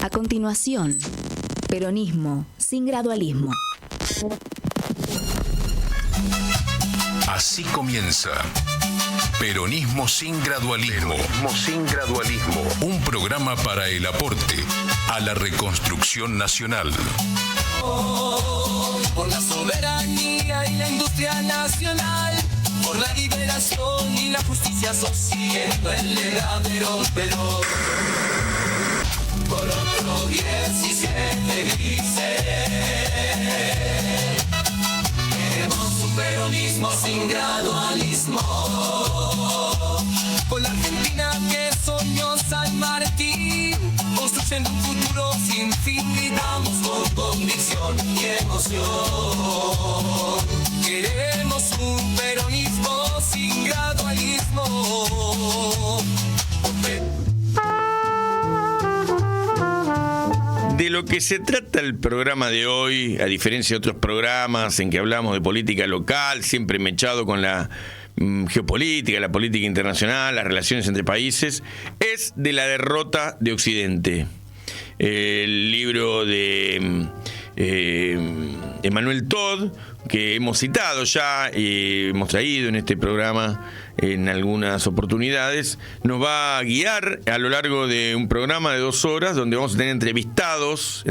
A continuación, peronismo sin gradualismo. Así comienza Peronismo sin gradualismo. Peronismo sin gradualismo. Un programa para el aporte a la reconstrucción nacional. Por la soberanía y la industria nacional, por la liberación y la justicia social, el legadero Perón. Por otro 17 grises, queremos un peronismo sin gradualismo. Con la Argentina que soñó San Martín, construyendo un futuro sin fin, gritamos con convicción y emoción. Queremos un peronismo sin gradualismo. De lo que se trata el programa de hoy, a diferencia de otros programas en que hablamos de política local, siempre mechado con la geopolítica, la política internacional, las relaciones entre países, es de la derrota de Occidente. El libro de Emmanuel Todd, que hemos citado ya, hemos traído en este programa en algunas oportunidades, nos va a guiar a lo largo de un programa de 2 horas donde vamos a tener entrevistadas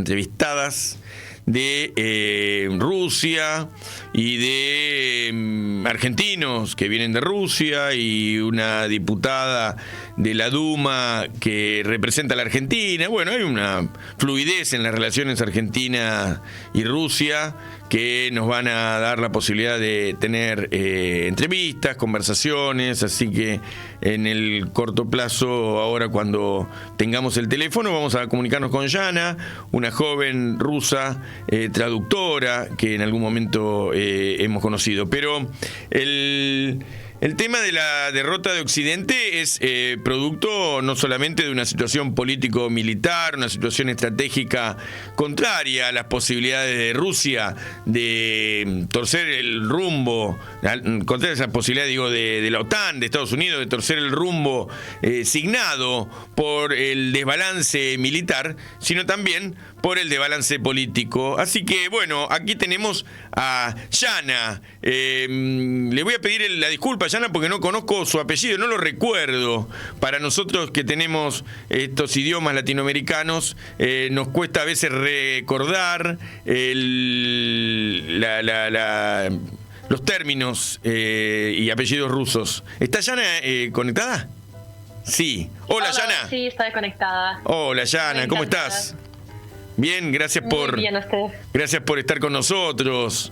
de Rusia y de argentinos que vienen de Rusia y una diputada de la Duma que representa a la Argentina. Bueno, hay una fluidez en las relaciones Argentina y Rusia que nos van a dar la posibilidad de tener entrevistas, conversaciones, así que en el corto plazo, ahora cuando tengamos el teléfono, vamos a comunicarnos con Yana, una joven rusa traductora que en algún momento hemos conocido. Pero el tema de la derrota de Occidente es producto no solamente de una situación político-militar, una situación estratégica contraria a las posibilidades de Rusia de torcer el rumbo, contra esa posibilidad, digo, de la OTAN, de Estados Unidos, de torcer el rumbo signado por el desbalance militar, sino también por el desbalance político. Así que, bueno, aquí tenemos a Yana. Le voy a pedir la disculpa, Yana, porque no conozco su apellido, no lo recuerdo. Para nosotros que tenemos estos idiomas latinoamericanos, nos cuesta a veces recordar los términos y apellidos rusos. ¿Está Yana conectada? Sí. Hola, Yana. Sí, estoy conectada. Hola, Yana, ¿cómo estás? Bien, gracias por estar con nosotros.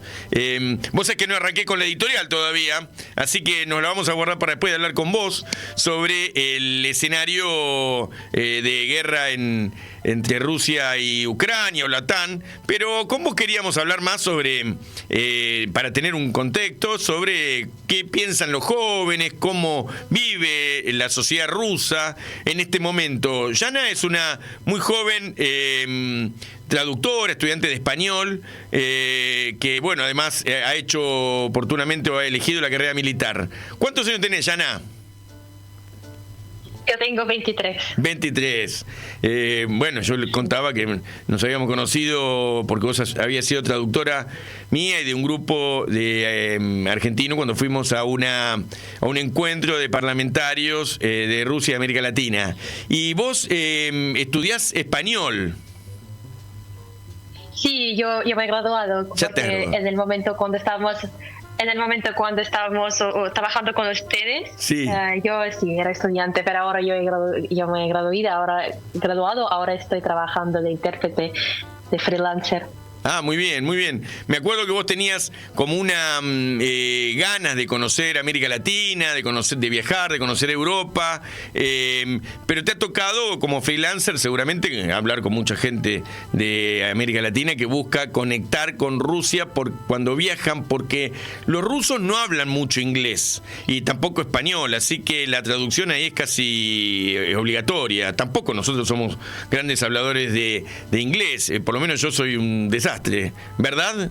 Vos sabés que no arranqué con la editorial todavía, así que nos la vamos a guardar para después de hablar con vos sobre el escenario de guerra entre Rusia y Ucrania o la OTAN, pero con vos queríamos hablar más sobre, para tener un contexto, sobre qué piensan los jóvenes, cómo vive la sociedad rusa en este momento. Yana es una muy joven traductora, estudiante de español, que, bueno, además ha hecho oportunamente o ha elegido la carrera militar. ¿Cuántos años tenés, Yana? Yo tengo 23. 23. Bueno, yo le contaba que nos habíamos conocido porque vos habías sido traductora mía y de un grupo de argentino cuando fuimos a un encuentro de parlamentarios de Rusia y América Latina. Y vos estudiás español. Sí, yo me he graduado. En el momento cuando estábamos trabajando con ustedes, sí. Yo sí era estudiante, pero ahora yo me he graduado, ahora estoy trabajando de intérprete, de freelancer. Ah, muy bien, muy bien. Me acuerdo que vos tenías como una ganas de conocer América Latina, de viajar, de conocer Europa, pero te ha tocado como freelancer seguramente hablar con mucha gente de América Latina que busca conectar con Rusia cuando viajan, porque los rusos no hablan mucho inglés y tampoco español, así que la traducción ahí es casi obligatoria. Tampoco nosotros somos grandes habladores de inglés, por lo menos yo soy un desastre, ¿verdad?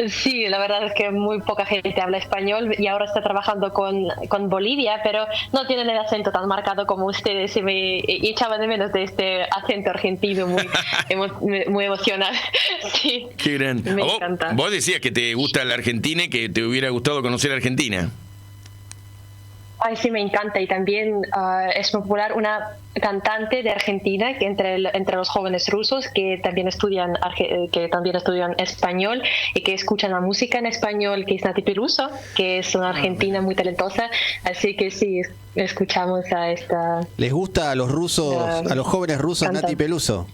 Sí, la verdad es que muy poca gente habla español y ahora está trabajando con Bolivia, pero no tienen el acento tan marcado como ustedes y me echaba de menos de este acento argentino muy, muy emocional. Sí, qué gran. Me encanta. Vos decías que te gusta la Argentina y que te hubiera gustado conocer Argentina. Ay, sí, me encanta. Y también es popular una cantante de Argentina que entre los jóvenes rusos que también estudian español y que escuchan la música en español, que es Nati Peluso, que es una argentina muy talentosa. Así que sí, escuchamos a esta... ¿Les gusta a los rusos, a los jóvenes rusos, cantante. Nati Peluso?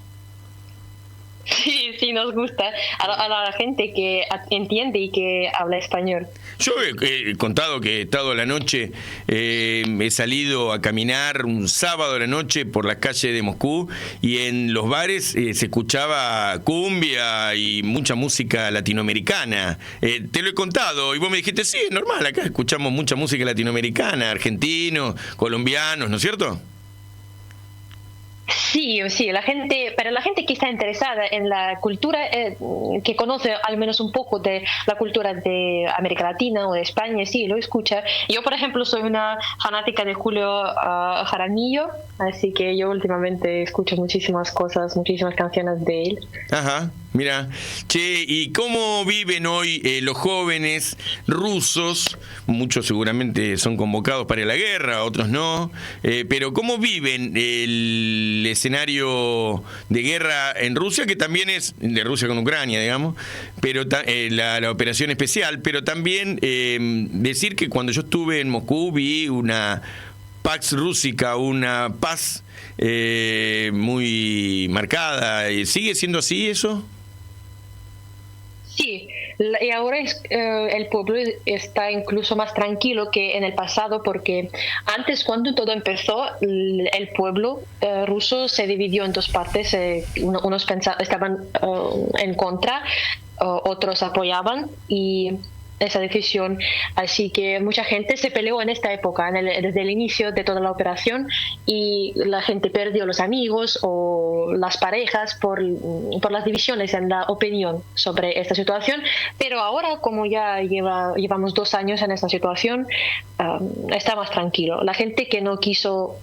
Sí, nos gusta a la gente que entiende y que habla español. Yo he contado que he estado a la noche, he salido a caminar un sábado a la noche por las calles de Moscú y en los bares se escuchaba cumbia y mucha música latinoamericana. Te lo he contado y vos me dijiste, sí, es normal, acá escuchamos mucha música latinoamericana, argentinos, colombianos, ¿no es cierto? Sí, pero la gente que está interesada en la cultura, que conoce al menos un poco de la cultura de América Latina o de España, sí, lo escucha. Yo, por ejemplo, soy una fanática de Julio Jaramillo, así que yo últimamente escucho muchísimas canciones de él. Ajá. Mira, che, ¿y cómo viven hoy los jóvenes rusos? Muchos seguramente son convocados para la guerra, otros no, pero ¿cómo viven el escenario de guerra en Rusia, que también es de Rusia con Ucrania, digamos, pero la operación especial, pero también decir que cuando yo estuve en Moscú vi una Pax Rússica, una paz muy marcada? ¿Sigue siendo así eso? Sí, y ahora el pueblo está incluso más tranquilo que en el pasado, porque antes, cuando todo empezó, el pueblo ruso se dividió en dos partes. Unos estaban en contra, otros apoyaban, y esa decisión, así que mucha gente se peleó en esta época, desde el inicio de toda la operación, y la gente perdió los amigos o las parejas por las divisiones en la opinión sobre esta situación. Pero ahora, como ya llevamos 2 años en esta situación, está más tranquilo. La gente que no quiso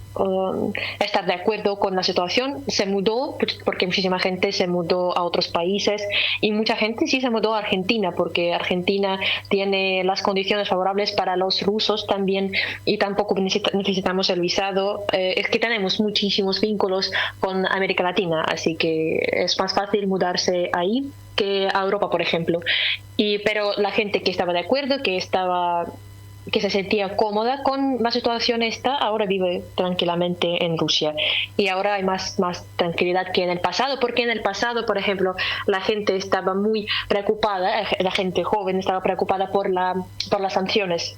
estar de acuerdo con la situación se mudó, porque muchísima gente se mudó a otros países, y mucha gente sí se mudó a Argentina, porque Argentina tiene las condiciones favorables para los rusos también, y tampoco necesitamos el visado. Es que tenemos muchísimos vínculos con América Latina, así que es más fácil mudarse ahí que a Europa, por ejemplo. Pero la gente que estaba de acuerdo, que se sentía cómoda con la situación ahora vive tranquilamente en Rusia. Y ahora hay más tranquilidad que en el pasado, porque en el pasado, por ejemplo, la gente estaba muy preocupada, la gente joven estaba preocupada por las sanciones.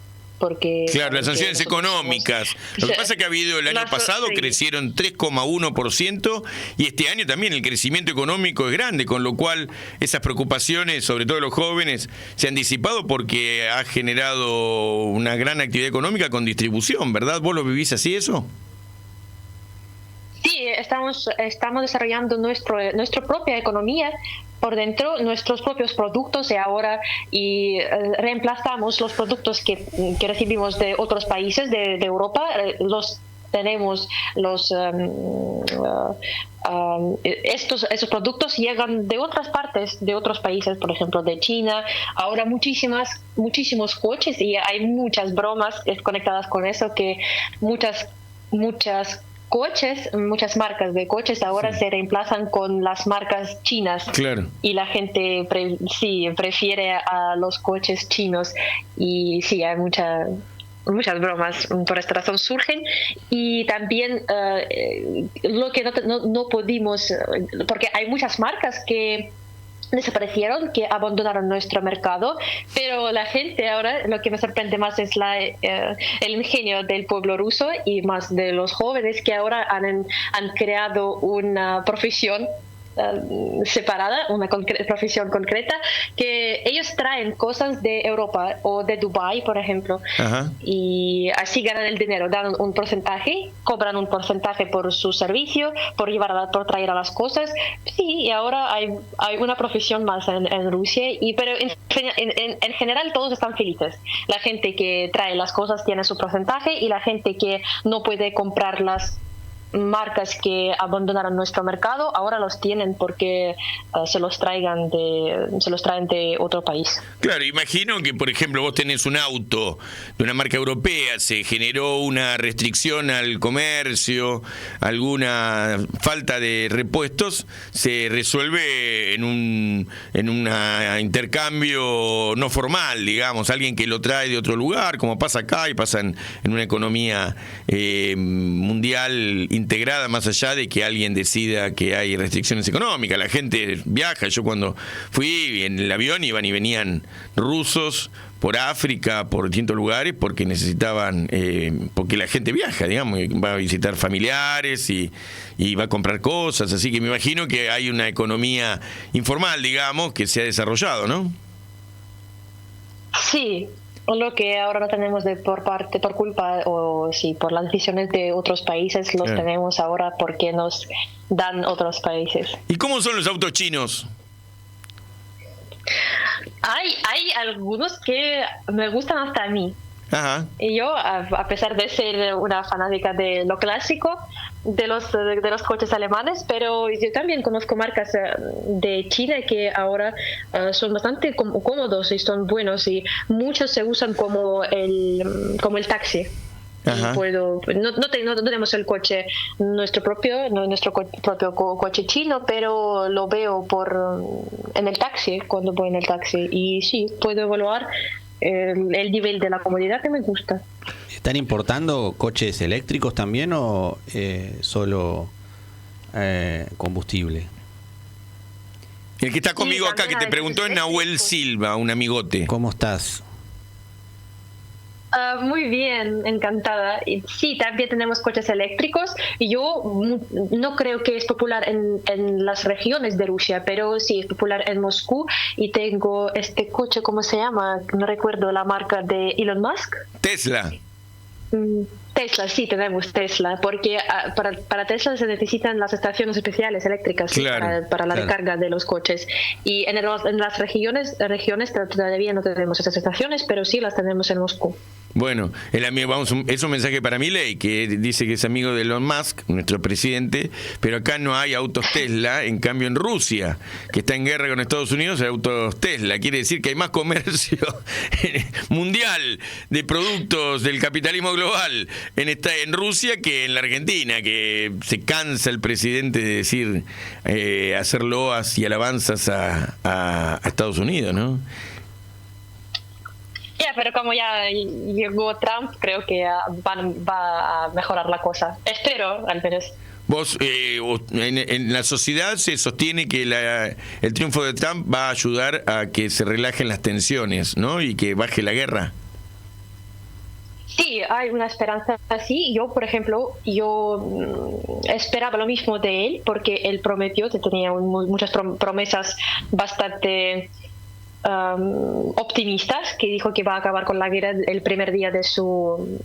Claro, las sanciones económicas. Lo que pasa es que el año pasado crecieron 3,1% y este año también el crecimiento económico es grande, con lo cual esas preocupaciones, sobre todo de los jóvenes, se han disipado porque ha generado una gran actividad económica con distribución, ¿verdad? ¿Vos lo vivís así eso? Sí, estamos desarrollando nuestra propia economía por dentro, nuestros propios productos, y reemplazamos los productos que recibimos de otros países de Europa. Esos productos llegan de otras partes, de otros países, por ejemplo de China. Ahora muchísimos coches, y hay muchas bromas conectadas con eso, que muchas marcas de coches ahora se reemplazan con las marcas chinas. Claro. Y la gente prefiere a los coches chinos, y sí, hay muchas bromas por esta razón surgen. Y también lo que no pudimos, porque hay muchas marcas que desaparecieron, que abandonaron nuestro mercado, pero la gente ahora, lo que me sorprende más es el ingenio del pueblo ruso y más de los jóvenes, que ahora han creado una profesión separada, una profesión concreta, que ellos traen cosas de Europa o de Dubái, por ejemplo, y así ganan el dinero, dan un porcentaje, cobran un porcentaje por su servicio, por por traer a las cosas. Sí, y ahora hay una profesión más en Rusia, pero en general todos están felices. La gente que trae las cosas tiene su porcentaje, y la gente que no puede comprar las marcas que abandonaron nuestro mercado ahora los tienen porque se los traen de otro país. Claro, imagino que, por ejemplo, vos tenés un auto de una marca europea, se generó una restricción al comercio, alguna falta de repuestos, se resuelve en un intercambio no formal, digamos, alguien que lo trae de otro lugar, como pasa acá y pasa en una economía mundial integrada, más allá de que alguien decida que hay restricciones económicas. La gente viaja. Yo cuando fui en el avión iban y venían rusos por África, por distintos lugares, porque necesitaban, porque la gente viaja, digamos, va a visitar familiares y va a comprar cosas, así que me imagino que hay una economía informal, digamos, que se ha desarrollado, ¿no? Sí. Lo que ahora no tenemos por culpa, o sí, por las decisiones de otros países, los tenemos ahora porque nos dan otros países. ¿Y cómo son los autos chinos? Hay algunos que me gustan hasta a mí. Ajá. Y yo, a pesar de ser una fanática de lo clásico, de los coches alemanes, pero yo también conozco marcas de China que ahora son bastante cómodos y son buenos, y muchos se usan como el taxi. Ajá. No tenemos el coche nuestro propio coche chino, pero lo veo en el taxi, cuando voy en el taxi, y sí, puedo evaluar el nivel de la comodidad que me gusta. ¿Están importando coches eléctricos también o solo combustible? El que está conmigo acá, que te preguntó, es Nahuel Silva, un amigote. ¿Cómo estás? Muy bien, encantada. Y sí, también tenemos coches eléctricos. Yo no creo que es popular en las regiones de Rusia, pero sí es popular en Moscú. Y tengo este coche, ¿cómo se llama? No recuerdo la marca de Elon Musk. Tesla. Tesla, sí, tenemos Tesla, porque para Tesla se necesitan las estaciones especiales eléctricas, claro, para la recarga de los coches. Y en las regiones todavía no tenemos esas estaciones, pero sí las tenemos en Moscú. Bueno, es un mensaje para Milei, que dice que es amigo de Elon Musk, nuestro presidente, pero acá no hay autos Tesla. En cambio, en Rusia, que está en guerra con Estados Unidos, hay autos Tesla. Quiere decir que hay más comercio mundial de productos del capitalismo global en Rusia que en la Argentina, que se cansa el presidente de decir, hacer loas y alabanzas a Estados Unidos, ¿no? Pero como ya llegó Trump, creo que va a mejorar la cosa. Espero, al menos. Vos, en la sociedad se sostiene que el triunfo de Trump va a ayudar a que se relajen las tensiones, ¿no? Y que baje la guerra. Sí, hay una esperanza así. Yo, por ejemplo, esperaba lo mismo de él, porque él prometió, tenía muchas promesas bastante optimistas, que dijo que va a acabar con la guerra el primer día de su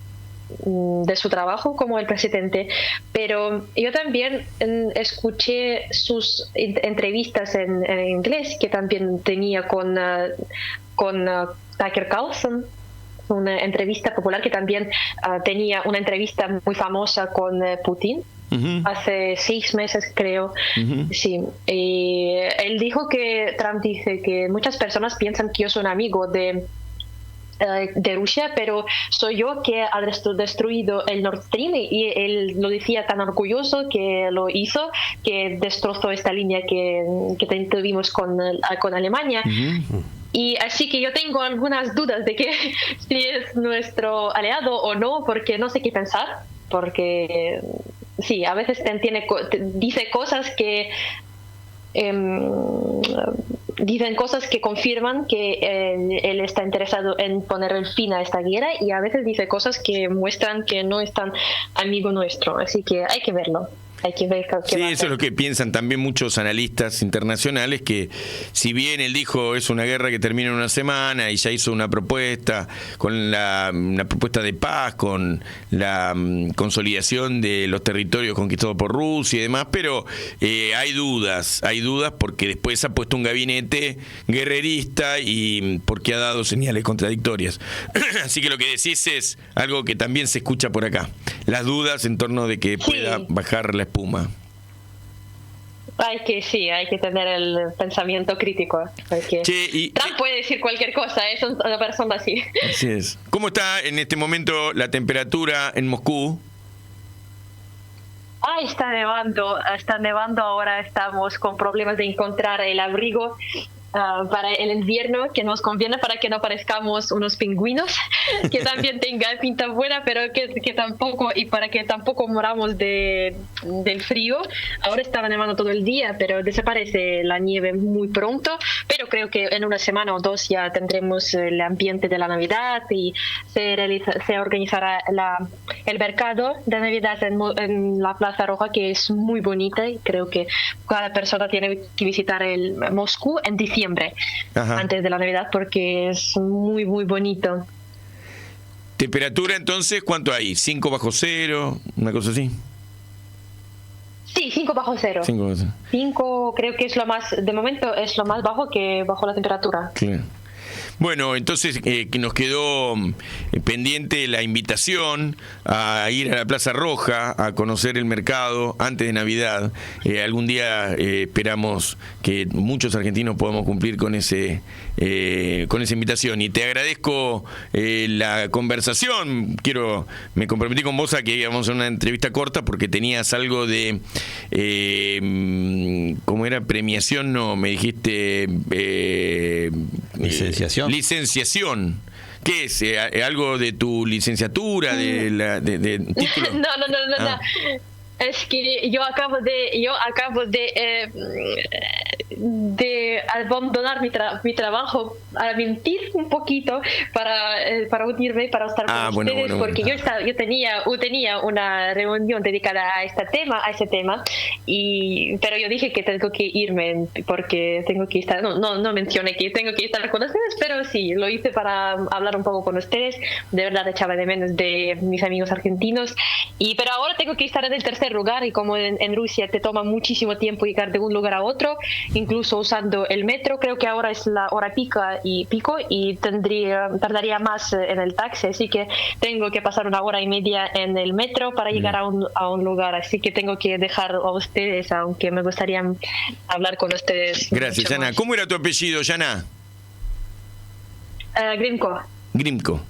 trabajo como el presidente. Pero yo también escuché sus entrevistas en inglés, que también tenía con Tucker Carlson, una entrevista popular, que también tenía una entrevista muy famosa con Putin. Uh-huh. Hace 6 meses, creo. Uh-huh. Sí. Él dijo que Trump dice que muchas personas piensan que yo soy un amigo de Rusia, pero soy yo que ha destruido el Nord Stream, y él lo decía tan orgulloso que lo hizo, que destrozó esta línea que tuvimos con Alemania. Uh-huh. Y así que yo tengo algunas dudas de que si es nuestro aliado o no, porque no sé qué pensar, porque sí, a veces dice cosas que dicen cosas que confirman que él está interesado en poner el fin a esta guerra, y a veces dice cosas que muestran que no es tan amigo nuestro, así que hay que verlo. Hay que ver qué Sí, va a eso hacer. es lo que piensan también muchos analistas internacionales, que si bien él dijo es una guerra que termina en una semana y ya hizo una propuesta con una propuesta de paz, con la consolidación de los territorios conquistados por Rusia y demás, pero hay dudas porque después ha puesto un gabinete guerrerista y porque ha dado señales contradictorias. Así que lo que decís es algo que también se escucha por acá, las dudas en torno de que pueda bajar la espuma. Hay que tener el pensamiento crítico. Porque Trump puede decir cualquier cosa, es una persona así. Así es. ¿Cómo está en este momento la temperatura en Moscú? Está nevando, ahora estamos con problemas de encontrar el abrigo para el invierno, que nos conviene para que no parezcamos unos pingüinos, que también tenga pinta buena, pero que tampoco, y para que tampoco moramos del frío. Ahora estaba nevando todo el día, pero desaparece la nieve muy pronto, pero creo que en una semana o dos ya tendremos el ambiente de la Navidad y se organizará el mercado de Navidad en la Plaza Roja, que es muy bonita, y creo que cada persona tiene que visitar el Moscú en diciembre. Antes de la Navidad, porque es muy muy bonito. ¿Temperatura entonces cuánto hay? ¿5 bajo cero? ¿Una cosa así? Sí, 5 bajo cero. 5 creo que es lo más, de momento es lo más bajo que bajo la temperatura. Claro. Bueno, entonces que nos quedó pendiente la invitación a ir a la Plaza Roja a conocer el mercado antes de Navidad. Algún día esperamos que muchos argentinos podamos cumplir con esa invitación. Y te agradezco la conversación. Me comprometí con vos a que íbamos a una entrevista corta porque tenías algo de ¿cómo era? Premiación, no, me dijiste licenciación. ¿Qué es? ¿Algo de tu licenciatura? ¿De título? No. Es que yo acabo de abandonar mi trabajo, a mentir un poquito para unirme, para estar con ustedes, porque yo tenía una reunión dedicada a ese tema, pero yo dije que tengo que irme porque tengo que estar, no mencioné que tengo que estar con ustedes, pero sí, lo hice para hablar un poco con ustedes. De verdad echaba de menos de mis amigos argentinos, pero ahora tengo que estar en el tercer lugar, y como en Rusia te toma muchísimo tiempo llegar de un lugar a otro, incluso usando el metro, creo que ahora es la hora pico y tardaría más en el taxi, así que tengo que pasar 1 hora y media en el metro para llegar a un lugar, así que tengo que dejar a ustedes, aunque me gustaría hablar con ustedes. Gracias, Yana. ¿Cómo era tu apellido, Yana? Grimko.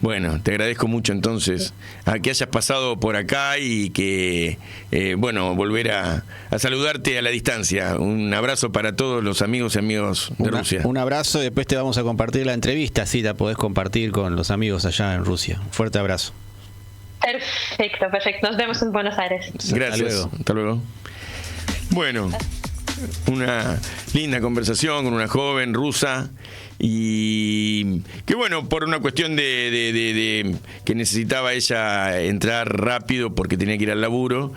Bueno, te agradezco mucho entonces a que hayas pasado por acá y que, volver a saludarte a la distancia. Un abrazo para todos los amigos y amigos de Rusia. Un abrazo, y después te vamos a compartir la entrevista, así la podés compartir con los amigos allá en Rusia. Un fuerte abrazo. Perfecto. Nos vemos en Buenos Aires. Gracias. Hasta luego. Bueno, una linda conversación con una joven rusa. Y que por una cuestión de que necesitaba ella entrar rápido porque tenía que ir al laburo,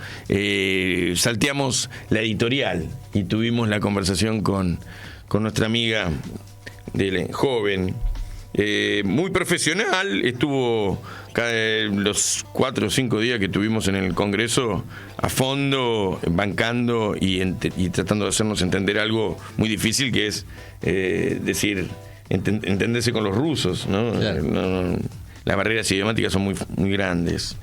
salteamos la editorial y tuvimos la conversación con nuestra amiga joven, muy profesional. Estuvo los 4 o 5 días que tuvimos en el Congreso a fondo, bancando y tratando de hacernos entender algo muy difícil, que es entenderse con los rusos, ¿no? Claro. Las barreras idiomáticas son muy, muy grandes.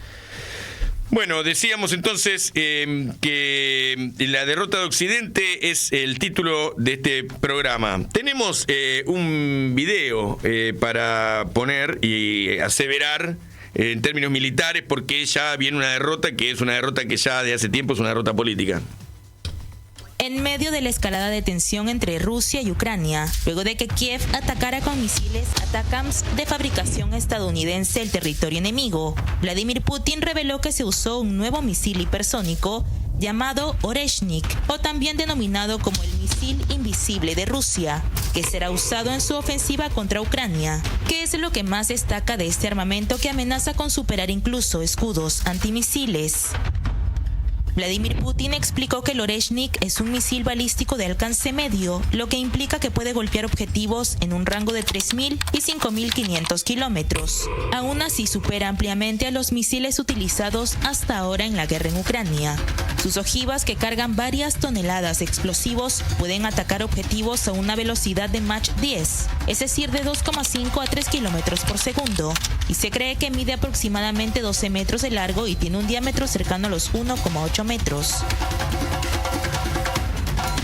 Bueno, decíamos entonces que la derrota de Occidente es el título de este programa. Tenemos un video para poner y aseverar en términos militares, porque ya viene una derrota que es una derrota que ya de hace tiempo es una derrota política. En medio de la escalada de tensión entre Rusia y Ucrania, luego de que Kiev atacara con misiles ATACMS de fabricación estadounidense el territorio enemigo, Vladimir Putin reveló que se usó un nuevo misil hipersónico llamado Oreshnik, o también denominado como el misil invisible de Rusia, que será usado en su ofensiva contra Ucrania. ¿Qué es lo que más destaca de este armamento que amenaza con superar incluso escudos antimisiles? Vladimir Putin explicó que el Oreshnik es un misil balístico de alcance medio, lo que implica que puede golpear objetivos en un rango de 3.000 y 5.500 kilómetros. Aún así supera ampliamente a los misiles utilizados hasta ahora en la guerra en Ucrania. Sus ojivas, que cargan varias toneladas de explosivos, pueden atacar objetivos a una velocidad de Mach 10, es decir, de 2,5 a 3 kilómetros por segundo, y se cree que mide aproximadamente 12 metros de largo y tiene un diámetro cercano a los 1,8 metros.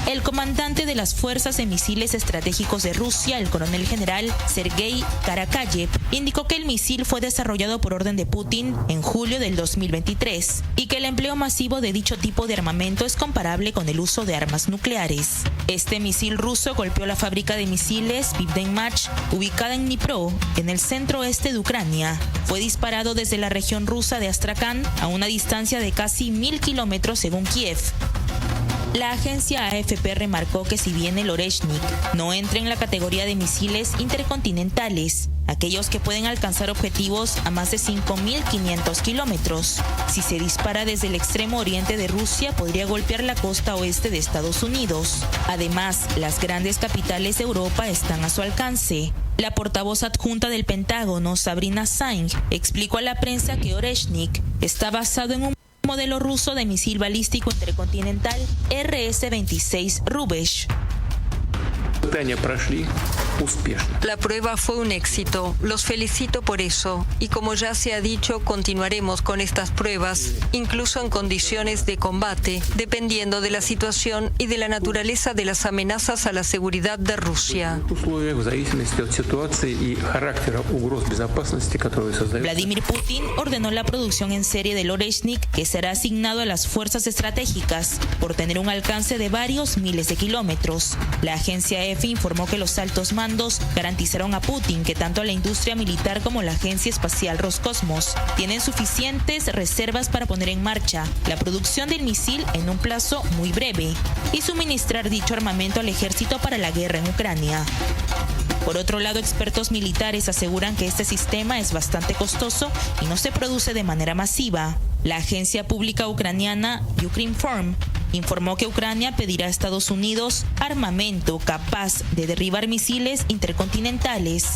El comandante de las Fuerzas de Misiles Estratégicos de Rusia, el coronel general Sergei Karakayev, indicó que el misil fue desarrollado por orden de Putin en julio del 2023 y que el empleo masivo de dicho tipo de armamento es comparable con el uso de armas nucleares. Este misil ruso golpeó la fábrica de misiles Pivdenmach, ubicada en Dnipro, en el centro oeste de Ucrania. Fue disparado desde la región rusa de Astrakhan a una distancia de casi 1.000 kilómetros según Kiev. La agencia AFP remarcó que si bien el Oreshnik no entra en la categoría de misiles intercontinentales, aquellos que pueden alcanzar objetivos a más de 5.500 kilómetros, si se dispara desde el extremo oriente de Rusia podría golpear la costa oeste de Estados Unidos. Además, las grandes capitales de Europa están a su alcance. La portavoz adjunta del Pentágono, Sabrina Singh, explicó a la prensa que Oreshnik está basado en un modelo ruso de misil balístico intercontinental RS-26 Rubesh. La prueba fue un éxito, los felicito por eso, y como ya se ha dicho, continuaremos con estas pruebas, incluso en condiciones de combate, dependiendo de la situación y de la naturaleza de las amenazas a la seguridad de Rusia. Vladimir Putin ordenó la producción en serie del Oreshnik, que será asignado a las fuerzas estratégicas, por tener un alcance de varios miles de kilómetros. La agencia EFE informó que los altos mandos garantizaron a Putin que tanto la industria militar como la agencia espacial Roscosmos tienen suficientes reservas para poner en marcha la producción del misil en un plazo muy breve y suministrar dicho armamento al ejército para la guerra en Ucrania. Por otro lado, expertos militares aseguran que este sistema es bastante costoso y no se produce de manera masiva. La agencia pública ucraniana Ukrinform informó que Ucrania pedirá a Estados Unidos armamento capaz de derribar misiles intercontinentales.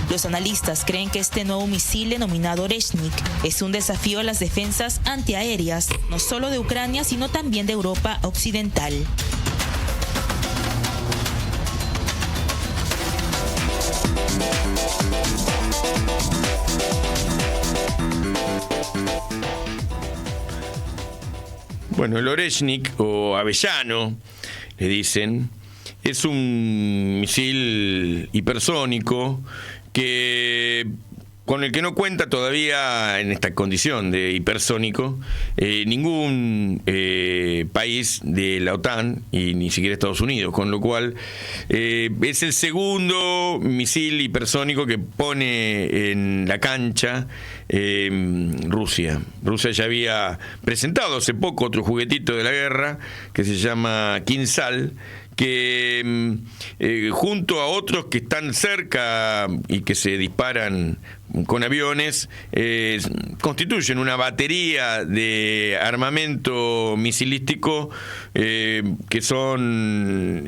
Los analistas creen que este nuevo misil denominado Oreshnik es un desafío a las defensas antiaéreas, no solo de Ucrania, sino también de Europa Occidental. Bueno, el Oreshnik, o avellano, le dicen, es un misil hipersónico con el que no cuenta todavía en esta condición de hipersónico ningún país de la OTAN y ni siquiera Estados Unidos, con lo cual es el segundo misil hipersónico que pone en la cancha Rusia. Rusia ya había presentado hace poco otro juguetito de la guerra que se llama Kinzhal, que junto a otros que están cerca y que se disparan con aviones, constituyen una batería de armamento misilístico que son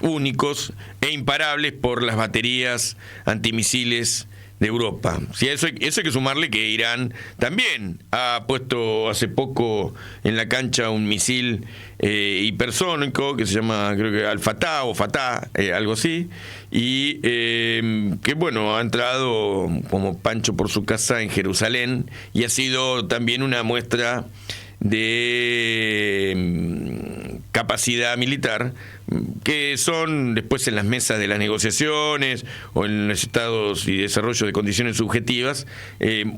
únicos e imparables por las baterías antimisiles de Europa. Sí, eso hay que sumarle que Irán también ha puesto hace poco en la cancha un misil hipersónico que se llama, creo que Al-Fatah o Fatah, algo así, y que bueno, ha entrado como pancho por su casa en Jerusalén y ha sido también una muestra de capacidad militar que son después en las mesas de las negociaciones o en los estados y desarrollo de condiciones subjetivas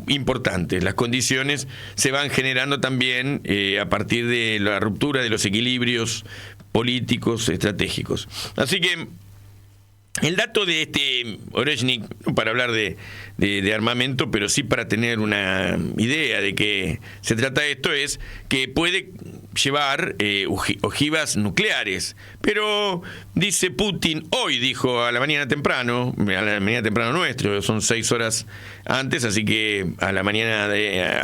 importantes. Las condiciones se van generando también a partir de la ruptura de los equilibrios políticos estratégicos. Así que El dato de este Oreshnik, no para hablar de armamento, pero sí para tener una idea de qué se trata esto, es que puede llevar ojivas nucleares. Pero dice Putin, hoy dijo a la mañana temprano nuestro, son 6 horas antes, así que a la mañana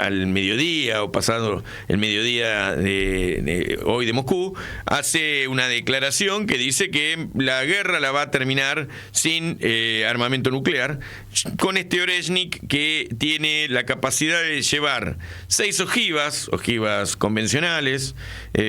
al mediodía o pasado el mediodía de hoy de Moscú, hace una declaración que dice que la guerra la va a terminar sin armamento nuclear, con este Oreshnik que tiene la capacidad de llevar 6 ojivas convencionales.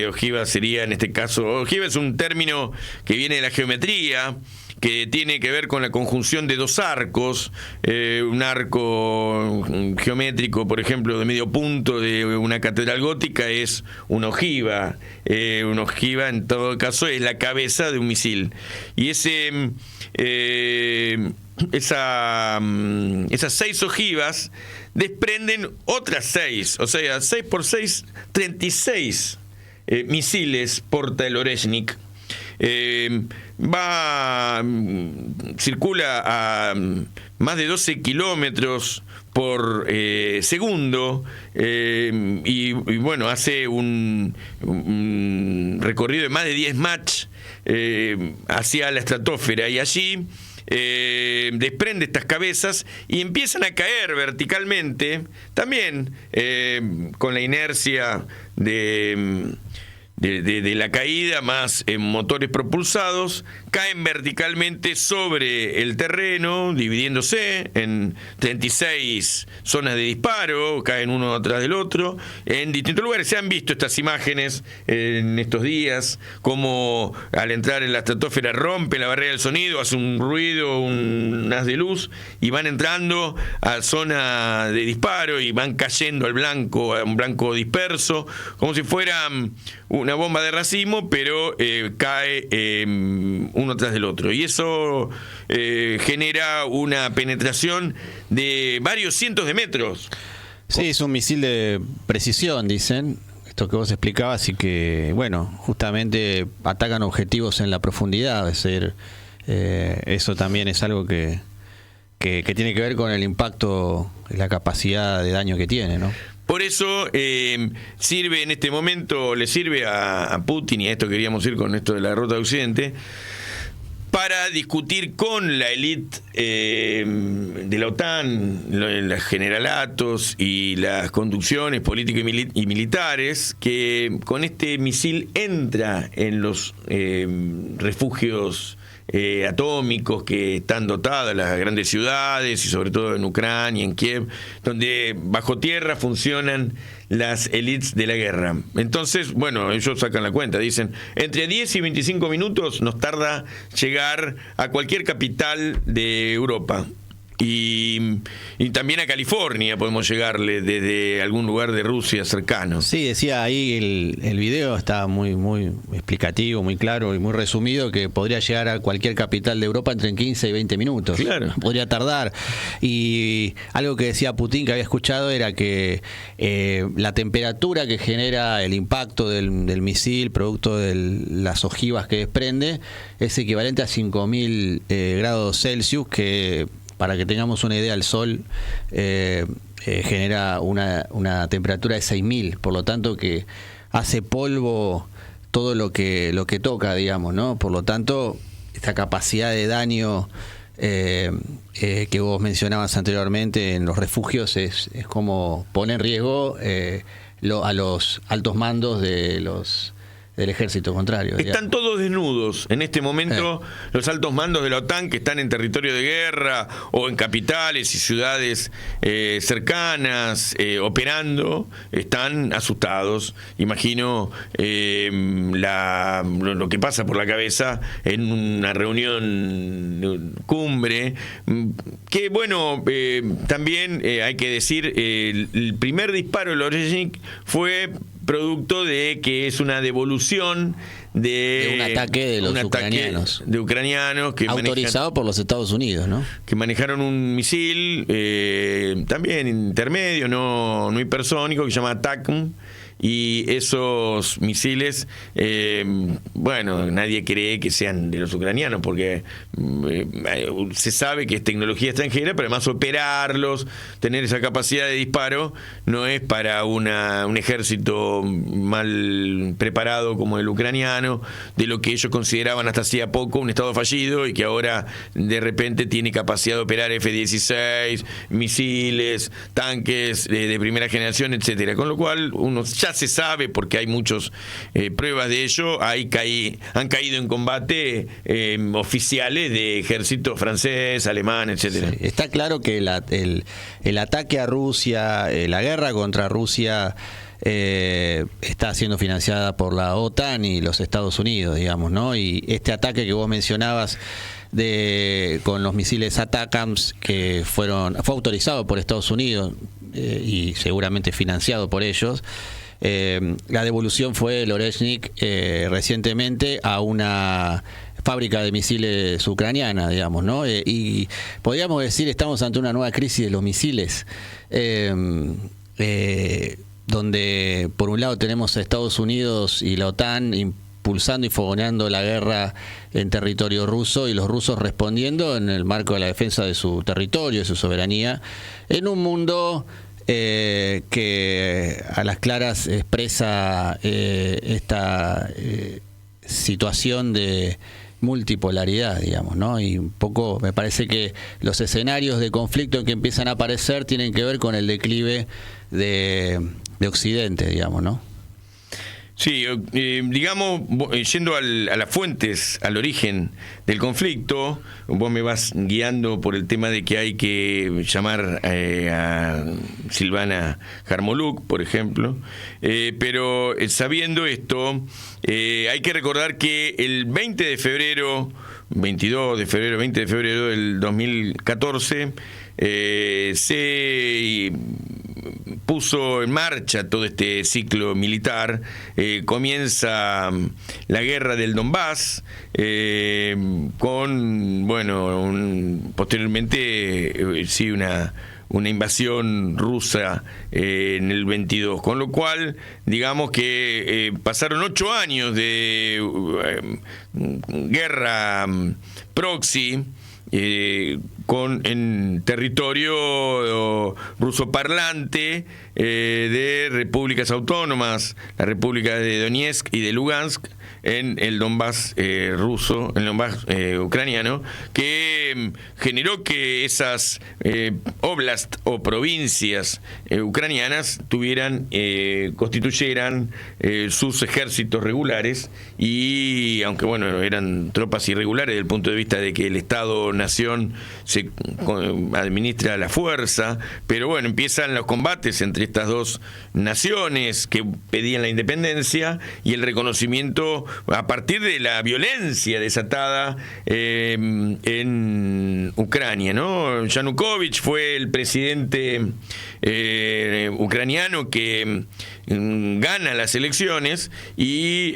Ojiva sería, en este caso, ojiva es un término que viene de la geometría, que tiene que ver con la conjunción de 2 arcos, un arco geométrico, por ejemplo, de medio punto de una catedral gótica es una ojiva. Una ojiva, en todo caso, es la cabeza de un misil. Y esas 6 ojivas desprenden otras 6, o sea, 6 por 6, 36 misiles porta el Oreshnik. Circula a más de 12 kilómetros por segundo, y bueno, hace un recorrido de más de 10 Mach hacia la estratosfera, y allí desprende estas cabezas y empiezan a caer verticalmente, también con la inercia de la caída más motores propulsados, caen verticalmente sobre el terreno, dividiéndose en 36 zonas de disparo, caen uno atrás del otro, en distintos lugares. Se han visto estas imágenes en estos días, como al entrar en la estratosfera rompe la barrera del sonido, hace un ruido, un haz de luz, y van entrando a zona de disparo y van cayendo a un blanco disperso, como si fueran una bomba de racimo, pero cae uno tras del otro, y eso genera una penetración de varios cientos de metros. Sí, es un misil de precisión, dicen, esto que vos explicabas, y que, bueno, justamente atacan objetivos en la profundidad. Es decir, eso también es algo que tiene que ver con el impacto y la capacidad de daño que tiene, ¿no? Por eso sirve en este momento, le sirve a Putin, y a esto queríamos ir con esto de la derrota de Occidente, para discutir con la élite de la OTAN, los generalatos y las conducciones políticas y militares, que con este misil entra en los refugios atómicos que están dotadas las grandes ciudades, y sobre todo en Ucrania, en Kiev, donde bajo tierra funcionan las élites de la guerra. Entonces, bueno, ellos sacan la cuenta, dicen, entre 10 y 25 minutos nos tarda llegar a cualquier capital de Europa. Y también a California podemos llegarle desde algún lugar de Rusia cercano. Sí, decía ahí el video, está muy explicativo, muy claro y muy resumido, que podría llegar a cualquier capital de Europa entre 15 y 20 minutos. Claro. Podría tardar. Y algo que decía Putin, que había escuchado, era que la temperatura que genera el impacto del misil, producto de las ojivas que desprende, es equivalente a 5.000 grados Celsius, que, para que tengamos una idea, el Sol genera una temperatura de 6.000, por lo tanto que hace polvo todo lo que toca, digamos, ¿no? Por lo tanto, esta capacidad de daño que vos mencionabas anteriormente en los refugios es como pone en riesgo a los altos mandos del ejército contrario. Están todos desnudos en este momento. Los altos mandos de la OTAN, que están en territorio de guerra o en capitales y ciudades cercanas operando, están asustados. Imagino lo que pasa por la cabeza en una reunión cumbre, que bueno, también hay que decir, el primer disparo del Oreshnik fue producto de que es una devolución de un ataque de los ucranianos. De ucranianos que autorizado por los Estados Unidos, ¿no? Que manejaron un misil también intermedio, no hipersónico, que se llama ATACMS, y esos misiles, bueno, nadie cree que sean de los ucranianos, porque se sabe que es tecnología extranjera, pero además operarlos, tener esa capacidad de disparo, no es para un ejército mal preparado como el ucraniano, de lo que ellos consideraban hasta hacía poco un estado fallido y que ahora de repente tiene capacidad de operar F-16, misiles, tanques de primera generación, etcétera. Con lo cual uno ya se sabe, porque hay muchas pruebas de ello, han caído en combate oficiales de ejército francés, alemán, etcétera. Sí, está claro que el ataque a Rusia, la guerra contra Rusia está siendo financiada por la OTAN y los Estados Unidos, digamos, ¿no? Y este ataque que vos mencionabas con los misiles ATACMS, que fue autorizado por Estados Unidos y seguramente financiado por ellos. La devolución fue Loreshnik recientemente a una fábrica de misiles ucraniana, digamos, ¿no? Y podríamos decir, estamos ante una nueva crisis de los misiles, donde por un lado tenemos a Estados Unidos y la OTAN impulsando y fogoneando la guerra en territorio ruso, y los rusos respondiendo en el marco de la defensa de su territorio, de su soberanía, en un mundo que a las claras expresa esta situación de multipolaridad, digamos, ¿no? Y un poco me parece que los escenarios de conflicto que empiezan a aparecer tienen que ver con el declive de Occidente, digamos, ¿no? Sí, digamos, yendo a las fuentes, al origen del conflicto, vos me vas guiando por el tema de que hay que llamar a Silvana Jarmoluk, por ejemplo, pero sabiendo esto, hay que recordar que el 20 de febrero del 2014, se puso en marcha todo este ciclo militar. Comienza la guerra del Donbass, con, bueno, posteriormente sí una invasión rusa en el 22, con lo cual digamos que pasaron 8 años de guerra proxy en territorio rusoparlante de repúblicas autónomas, la República de Donetsk y de Lugansk, en el Donbass ruso, en el Donbass ucraniano, que generó que esas oblast o provincias ucranianas constituyeran sus ejércitos regulares, y aunque bueno, eran tropas irregulares desde el punto de vista de que el Estado-nación se administra la fuerza, pero bueno, empiezan los combates entre estas dos naciones que pedían la independencia y el reconocimiento a partir de la violencia desatada en Ucrania, ¿no? Yanukovych fue el presidente ucraniano que gana las elecciones, y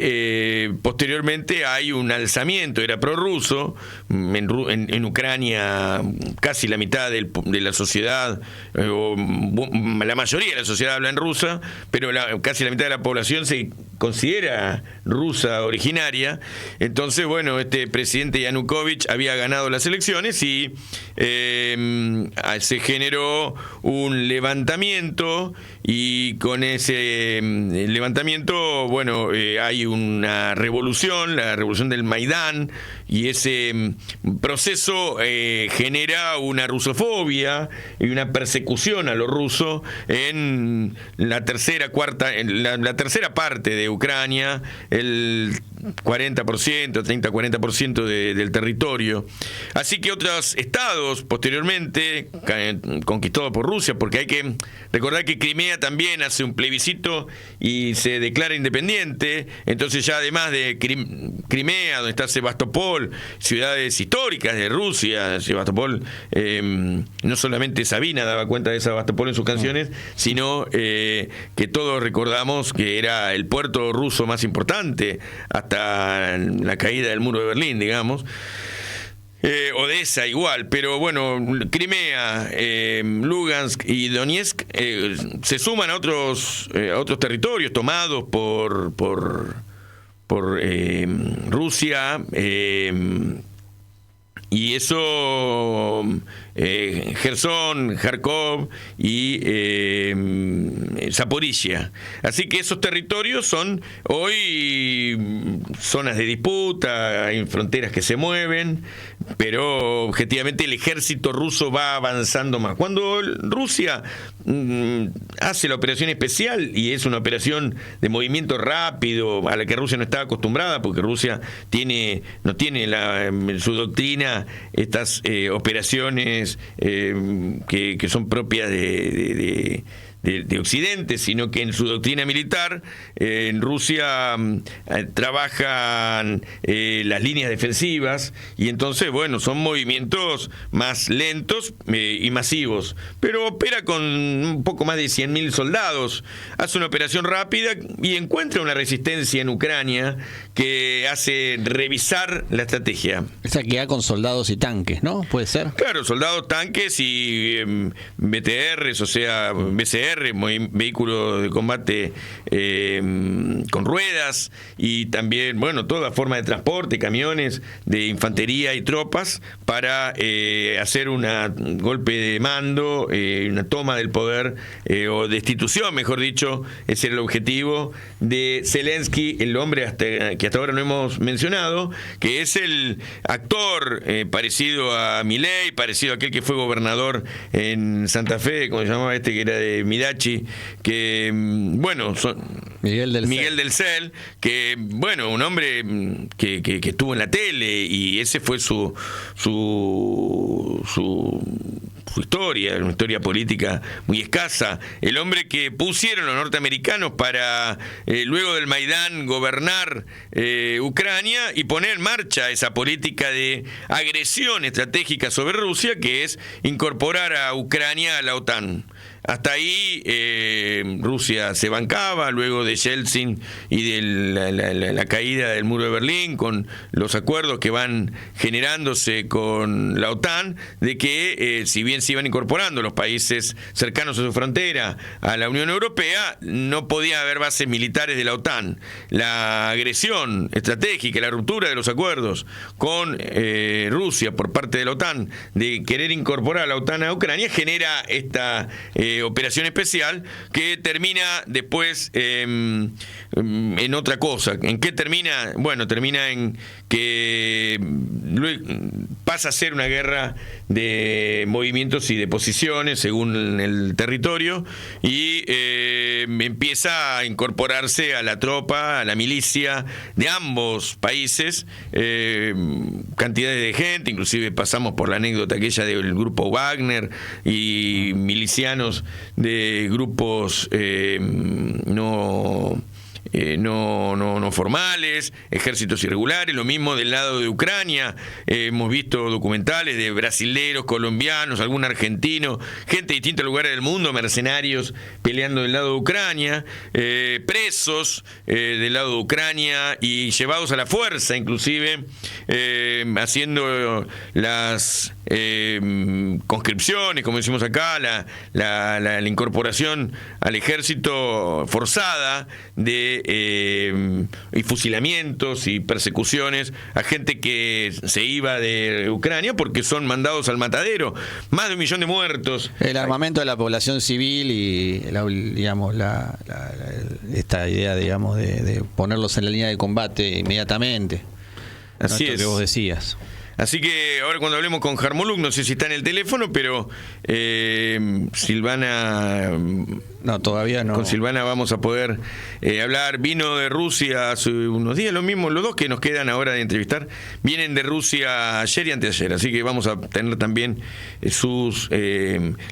posteriormente hay un alzamiento, era prorruso en Ucrania. Casi la mitad de la sociedad, o la mayoría de la sociedad habla en rusa, pero casi la mitad de la población se considera rusa originaria. Entonces, bueno, este presidente Yanukovych había ganado las elecciones y se generó un levantamiento, y con ese levantamiento, bueno, hay una revolución, la revolución del Maidán, y ese proceso genera una rusofobia y una persecución a lo ruso en la tercera parte de Ucrania, el 40%, 30-40% del territorio. Así que otros estados posteriormente conquistados por Rusia, porque hay que recordar que Crimea también hace un plebiscito y se declara independiente. Entonces ya además de Crimea, donde está Sebastopol, ciudades históricas de Rusia, Sebastopol, no solamente Sabina daba cuenta de Sebastopol en sus canciones, sino que todos recordamos que era el puerto ruso más importante hasta la caída del muro de Berlín, digamos. Odessa igual, pero bueno, Crimea, Lugansk y Donetsk se suman a otros territorios tomados por Rusia, y eso, Gerson, Kharkov y Zaporizhia. Así que esos territorios son hoy zonas de disputa, hay fronteras que se mueven, pero objetivamente el ejército ruso va avanzando más. Cuando Rusia hace la operación especial, y es una operación de movimiento rápido a la que Rusia no está acostumbrada, porque Rusia no tiene su doctrina estas operaciones que son propias de Occidente, sino que en su doctrina militar en Rusia trabajan las líneas defensivas, y entonces, bueno, son movimientos más lentos y masivos, pero opera con un poco más de 100.000 soldados, hace una operación rápida y encuentra una resistencia en Ucrania que hace revisar la estrategia. Esa que va con soldados y tanques, ¿no? ¿Puede ser? Claro, soldados, tanques y BTRs, o sea, BCR, vehículos de combate con ruedas, y también, bueno, toda forma de transporte, camiones de infantería y tropas para hacer un golpe de mando, una toma del poder, o destitución, mejor dicho. Ese era el objetivo de Zelensky, el hombre que hasta ahora no hemos mencionado, que es el actor parecido a Milei, parecido a aquel que fue gobernador en Santa Fe, como se llamaba que era de Midachi, que, bueno, Miguel del Cel, que, bueno, un hombre que estuvo en la tele, y ese fue su historia, una historia política muy escasa. El hombre que pusieron los norteamericanos para, luego del Maidán, gobernar Ucrania y poner en marcha esa política de agresión estratégica sobre Rusia, que es incorporar a Ucrania a la OTAN. Hasta ahí Rusia se bancaba, luego de Yeltsin y de la caída del muro de Berlín, con los acuerdos que van generándose con la OTAN, de que si bien se iban incorporando los países cercanos a su frontera a la Unión Europea, no podía haber bases militares de la OTAN. La agresión estratégica, la ruptura de los acuerdos con Rusia por parte de la OTAN, de querer incorporar a la OTAN a Ucrania, genera esta operación especial que termina después en otra cosa. ¿En qué termina? Bueno, termina en que pasa a ser una guerra de movimientos y de posiciones según el territorio, y empieza a incorporarse a la tropa, a la milicia de ambos países, cantidades de gente, inclusive pasamos por la anécdota aquella del grupo Wagner y milicianos de grupos no formales, ejércitos irregulares, lo mismo del lado de Ucrania. Hemos visto documentales de brasileros, colombianos, algún argentino, gente de distintos lugares del mundo, mercenarios peleando del lado de Ucrania, presos del lado de Ucrania y llevados a la fuerza, inclusive haciendo las conscripciones, como decimos acá, la incorporación al ejército forzada y fusilamientos y persecuciones a gente que se iba de Ucrania porque son mandados al matadero. Más de 1 millón de muertos. El armamento de la población civil y esta idea, digamos, de ponerlos en la línea de combate inmediatamente. Así es. Lo que vos decías. Así que ahora cuando hablemos con Jarmoluk, no sé si está en el teléfono, pero Silvana... No, todavía no. Con Silvana vamos a poder hablar. Vino de Rusia hace unos días, lo mismo, los dos que nos quedan ahora de entrevistar, vienen de Rusia ayer y anteayer, así que vamos a tener también sus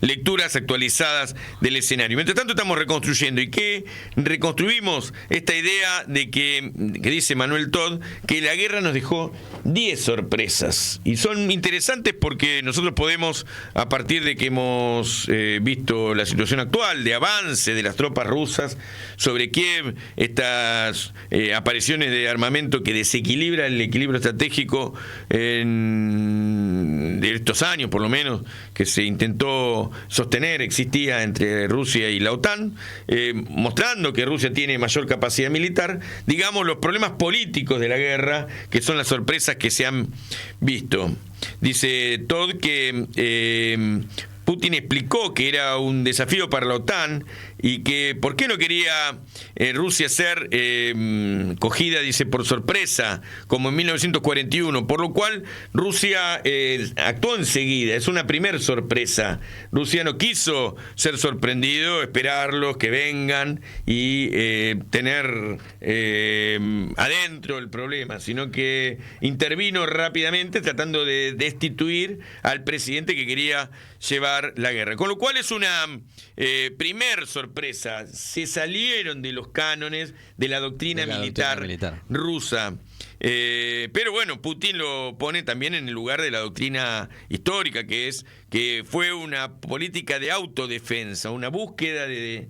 lecturas actualizadas del escenario. Mientras tanto estamos reconstruyendo. ¿Y qué reconstruimos? Esta idea de que dice Manuel Todd, que la guerra nos dejó 10 sorpresas. Y son interesantes porque nosotros podemos, a partir de que hemos visto la situación actual de avance, avance de las tropas rusas sobre Kiev, estas apariciones de armamento que desequilibra el equilibrio estratégico de estos años, por lo menos, que se intentó sostener, existía entre Rusia y la OTAN, mostrando que Rusia tiene mayor capacidad militar, digamos, los problemas políticos de la guerra, que son las sorpresas que se han visto. Dice Todd que Putin explicó que era un desafío para la OTAN y que por qué no quería Rusia ser cogida, dice, por sorpresa, como en 1941, por lo cual Rusia actuó enseguida. Es una primer sorpresa. Rusia no quiso ser sorprendido, esperarlos, que vengan y tener adentro el problema, sino que intervino rápidamente tratando de destituir al presidente que quería llevar la guerra. Con lo cual es una primer sorpresa. Se salieron de los cánones de la doctrina militar rusa. Pero bueno, Putin lo pone también en el lugar de la doctrina histórica, que es que fue una política de autodefensa, una búsqueda de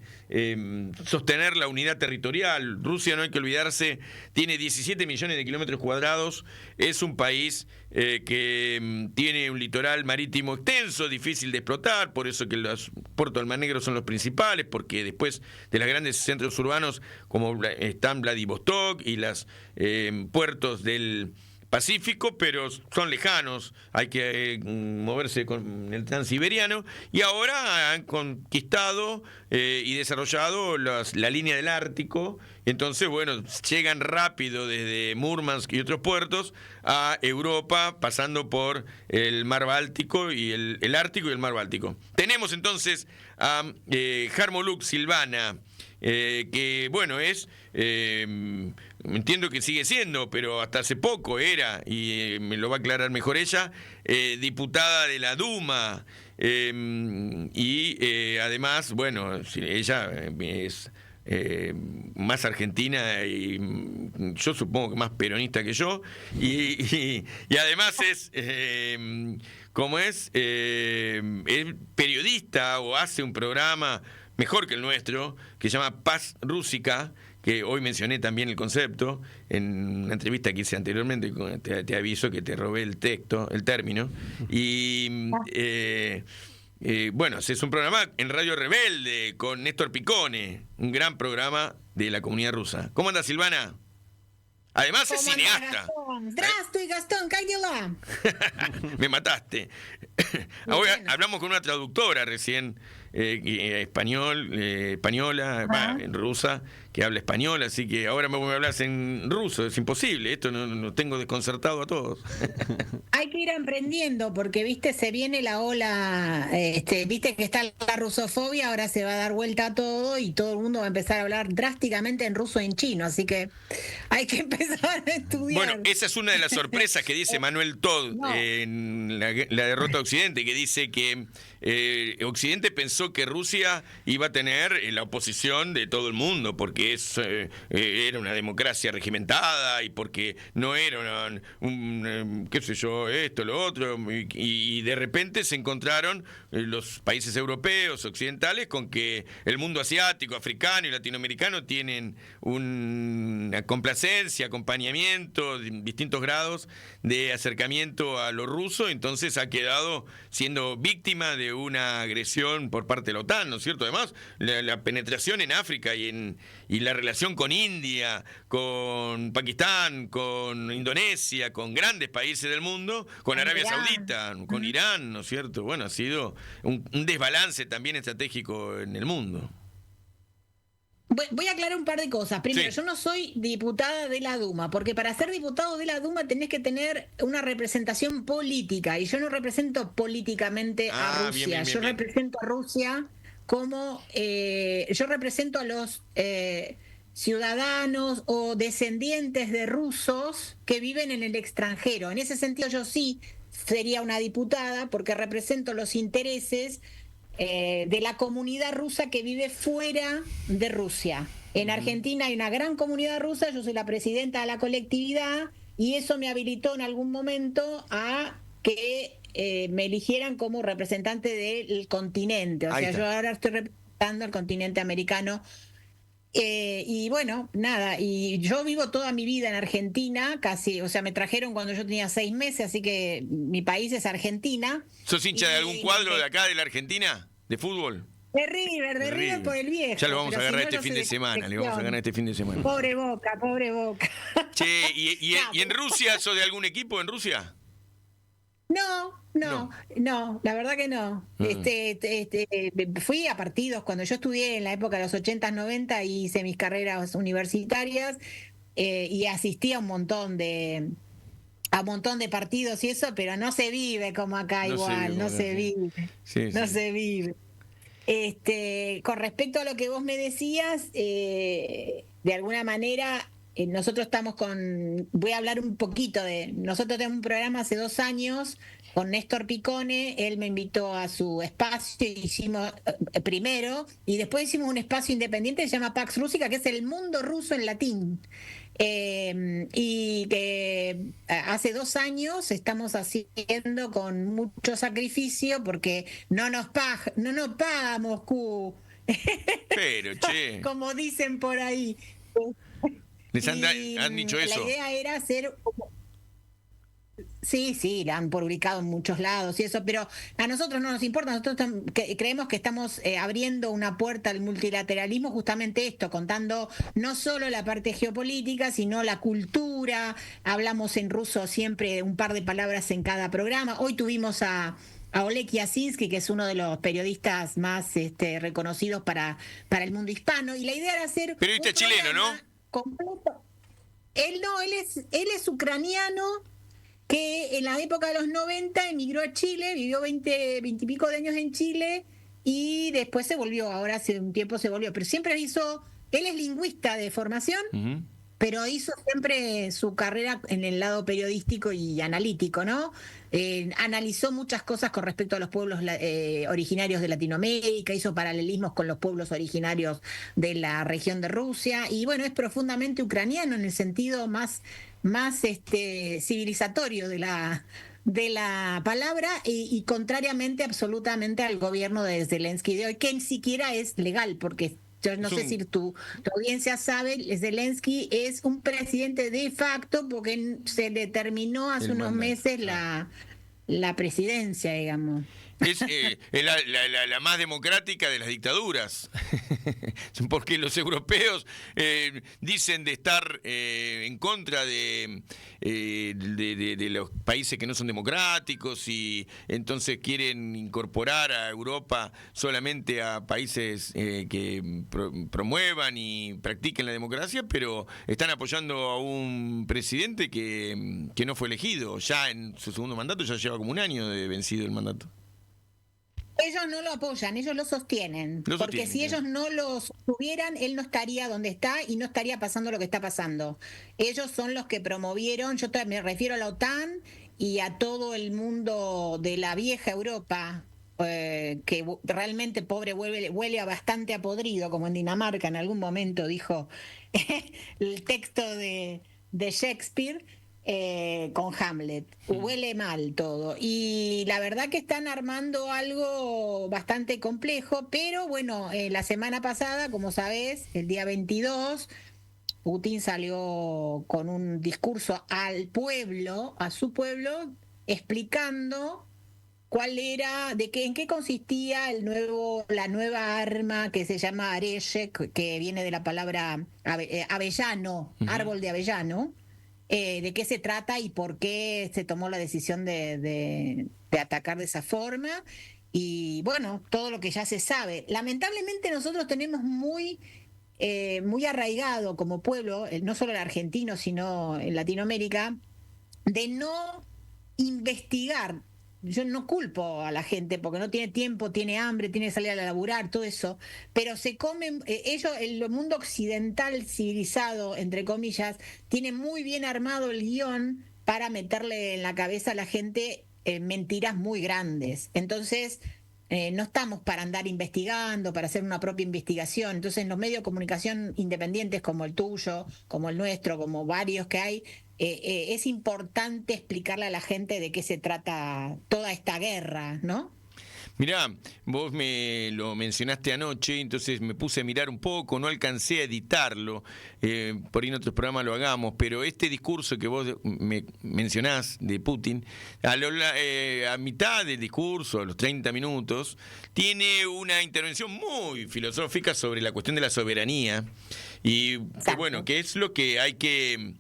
sostener la unidad territorial. Rusia, no hay que olvidarse, tiene 17 millones de kilómetros cuadrados, es un país que tiene un litoral marítimo extenso, difícil de explotar, por eso que los puertos del Mar Negro son los principales, porque después de los grandes centros urbanos como están Vladivostok y los puertos del Pacífico, pero son lejanos, hay que moverse con el transiberiano, y ahora han conquistado y desarrollado la línea del Ártico. Entonces, bueno, llegan rápido desde Murmansk y otros puertos a Europa, pasando por el Mar Báltico y el Ártico y el Mar Báltico. Tenemos entonces a Jarmoluk Silvana, que bueno, es entiendo que sigue siendo, pero hasta hace poco era, y me lo va a aclarar mejor ella, diputada de la Duma, y además, bueno, ella es más argentina y yo supongo que más peronista que yo, y además es como es periodista, o hace un programa mejor que el nuestro, que se llama Paz Rússica, que hoy mencioné también el concepto en una entrevista que hice anteriormente. Te aviso que te robé el término, y bueno, es un programa en Radio Rebelde con Néstor Picone, un gran programa de la comunidad rusa. ¿Cómo anda, Silvana? Además es cineasta. Здравствуй, Gastón, ¿qué hay? Me mataste. Ahora hablamos con una traductora recién, española, rusa, que habla español, así que ahora me hablas en ruso. Es imposible, esto no tengo desconcertado a todos. Hay que ir aprendiendo, porque viste, se viene la ola, viste que está la rusofobia, ahora se va a dar vuelta a todo y todo el mundo va a empezar a hablar drásticamente en ruso y en chino, así que hay que empezar a estudiar. Bueno, esa es una de las sorpresas que dice Manuel Todd en la derrota de Occidente, que dice que Occidente pensó que Rusia iba a tener la oposición de todo el mundo, porque era una democracia regimentada y porque no era qué sé yo, esto, lo otro, y de repente se encontraron los países europeos, occidentales, con que el mundo asiático, africano y latinoamericano tienen una complacencia, acompañamiento, distintos grados de acercamiento a lo ruso. Entonces ha quedado siendo víctima de una agresión por parte de la OTAN, ¿no es cierto? Además, la penetración en África y la relación con India, con Pakistán, con Indonesia, con grandes países del mundo, con Arabia Saudita, con Irán, ¿no es cierto? Bueno, ha sido un desbalance también estratégico en el mundo. Voy a aclarar un par de cosas. Primero, yo no soy diputada de la Duma, porque para ser diputado de la Duma tenés que tener una representación política, y yo no represento políticamente a Rusia. Yo represento a Rusia como yo represento a los ciudadanos o descendientes de rusos que viven en el extranjero. En ese sentido, yo sí sería una diputada, porque represento los intereses de la comunidad rusa que vive fuera de Rusia. En Argentina hay una gran comunidad rusa, yo soy la presidenta de la colectividad, y eso me habilitó en algún momento a que me eligieran como representante del continente. O sea, yo ahora estoy representando al continente americano. Y bueno, nada, y yo vivo toda mi vida en Argentina, casi, o sea, me trajeron cuando yo tenía 6 meses, así que mi país es Argentina. ¿Sos hincha de algún cuadro de acá, de la Argentina, de fútbol? De River por el viejo. Ya lo vamos a pero agarrar si no, este yo fin soy de semana, le vamos a ganar este fin de semana. Pobre Boca. Che, ¿y en Rusia sos de algún equipo en Rusia? No, la verdad que no. Fui a partidos cuando yo estudié en la época de los 80, 90 y hice mis carreras universitarias y asistí a un montón de partidos y eso, pero no se vive como acá igual, no se vive. Se vive. Con respecto a lo que vos me decías, de alguna manera nosotros estamos voy a hablar un poquito nosotros tenemos un programa hace 2 años con Néstor Picone, él me invitó a su espacio, hicimos primero, y después hicimos un espacio independiente que se llama Pax Rusica, que es el mundo ruso en latín. Y que hace 2 años estamos haciendo con mucho sacrificio porque no nos paga Moscú. Pero, che. Como dicen por ahí. ¿Les han dicho eso? La idea era hacer... Sí, la han publicado en muchos lados y eso, pero a nosotros no nos importa, nosotros creemos que estamos abriendo una puerta al multilateralismo, justamente esto, contando no solo la parte geopolítica, sino la cultura, hablamos en ruso siempre un par de palabras en cada programa. Hoy tuvimos a Oleg Yasinski, que es uno de los periodistas más reconocidos para el mundo hispano, y la idea era hacer... Periodista chileno, ¿no? Completo. Él es ucraniano, que en la época de los 90 emigró a Chile, vivió 20 y pico de años en Chile y después se volvió, ahora hace un tiempo se volvió, pero siempre él es lingüista de formación, pero hizo siempre su carrera en el lado periodístico y analítico, ¿no? Analizó muchas cosas con respecto a los pueblos originarios de Latinoamérica, hizo paralelismos con los pueblos originarios de la región de Rusia, y bueno, es profundamente ucraniano en el sentido más civilizatorio de la palabra y contrariamente absolutamente al gobierno de Zelensky de hoy, que ni siquiera es legal, porque yo no sé si tu audiencia sabe, Zelensky es un presidente de facto porque se le terminó hace unos meses la presidencia, digamos. Es la más democrática de las dictaduras, porque los europeos dicen de estar en contra de los países que no son democráticos y entonces quieren incorporar a Europa solamente a países que promuevan y practiquen la democracia, pero están apoyando a un presidente que no fue elegido, ya en su segundo mandato, ya lleva como 1 año de vencido el mandato. Ellos no lo apoyan, ellos lo sostienen, porque si ellos no lo tuvieran, él no estaría donde está y no estaría pasando lo que está pasando. Ellos son los que promovieron, yo me refiero a la OTAN y a todo el mundo de la vieja Europa, que realmente pobre huele a bastante a podrido, como en Dinamarca en algún momento dijo el texto de Shakespeare. Con Hamlet, huele mal todo y la verdad que están armando algo bastante complejo, pero bueno, la semana pasada, como sabés, el día 22 Putin salió con un discurso al pueblo, a su pueblo, explicando en qué consistía la nueva arma que se llama Areshek, que viene de la palabra avellano, árbol de avellano. De qué se trata y por qué se tomó la decisión de atacar de esa forma y bueno, todo lo que ya se sabe. Lamentablemente nosotros tenemos muy arraigado como pueblo, no solo el argentino sino en Latinoamérica, de no investigar. Yo no culpo a la gente porque no tiene tiempo, tiene hambre, tiene que salir a laburar, todo eso, pero se comen, el mundo occidental civilizado, entre comillas, tiene muy bien armado el guión para meterle en la cabeza a la gente mentiras muy grandes. Entonces, no estamos para andar investigando, para hacer una propia investigación. Entonces, los medios de comunicación independientes como el tuyo, como el nuestro, como varios que hay, es importante explicarle a la gente de qué se trata toda esta guerra, ¿no? Mirá, vos me lo mencionaste anoche, entonces me puse a mirar un poco, no alcancé a editarlo, por ahí en otros programas lo hagamos, pero este discurso que vos me mencionás de Putin, a mitad del discurso, a los 30 minutos, tiene una intervención muy filosófica sobre la cuestión de la soberanía, y que, bueno, que es lo que hay que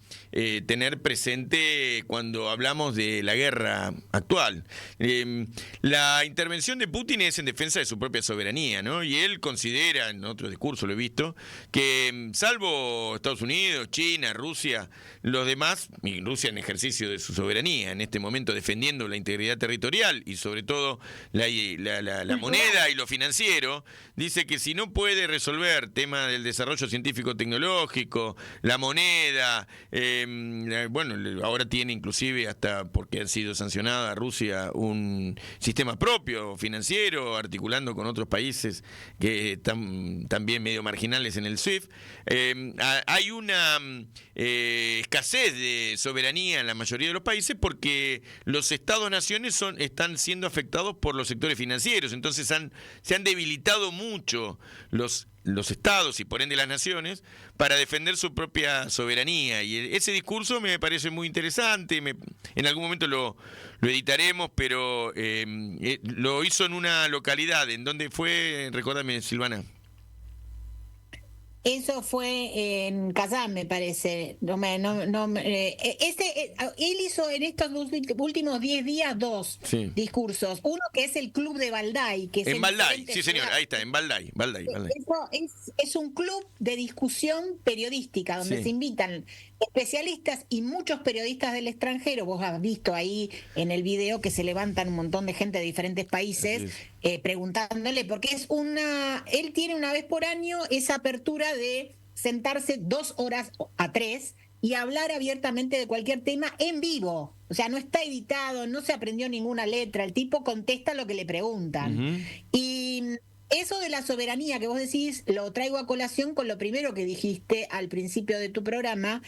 tener presente cuando hablamos de la guerra actual. La intervención de Putin es en defensa de su propia soberanía, ¿no? Y él considera, en otro discurso lo he visto, que salvo Estados Unidos, China, Rusia, los demás, y Rusia en ejercicio de su soberanía, en este momento defendiendo la integridad territorial y sobre todo la moneda y lo financiero, dice que si no puede resolver tema del desarrollo científico-tecnológico, la moneda, bueno, ahora tiene inclusive, hasta porque ha sido sancionada Rusia, un sistema propio financiero, articulando con otros países que están también medio marginales en el SWIFT. Hay una escasez de soberanía en la mayoría de los países porque los estados-naciones están siendo afectados por los sectores financieros, entonces se han debilitado mucho los estados y por ende las naciones para defender su propia soberanía, y ese discurso me parece muy interesante. En algún momento lo editaremos, pero lo hizo en una localidad. ¿En dónde fue? Recórdame, Silvana. Eso fue en Kazán, me parece. Él hizo en estos últimos 10 días 2 discursos. Uno que es el Club de Valdai. Que es en Valdai, sí señor, ahí está, en Valdai. Eso es un club de discusión periodística donde se invitan especialistas y muchos periodistas del extranjero. Vos has visto ahí en el video que se levantan un montón de gente de diferentes países preguntándole, porque él tiene una vez por año esa apertura de sentarse 2 horas a 3 y hablar abiertamente de cualquier tema en vivo. O sea, no está editado, no se aprendió ninguna letra, el tipo contesta lo que le preguntan. Y eso de la soberanía que vos decís, lo traigo a colación con lo primero que dijiste al principio de tu programa,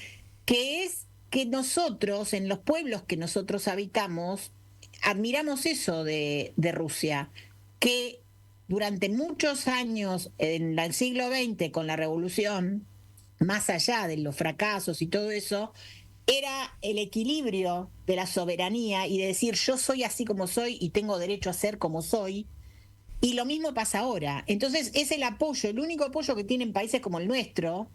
que es que nosotros, en los pueblos que nosotros habitamos, admiramos eso de Rusia, que durante muchos años, en el siglo XX, con la revolución, más allá de los fracasos y todo eso, era el equilibrio de la soberanía y de decir yo soy así como soy y tengo derecho a ser como soy. Y lo mismo pasa ahora. Entonces es el apoyo, el único apoyo que tienen países como el nuestro,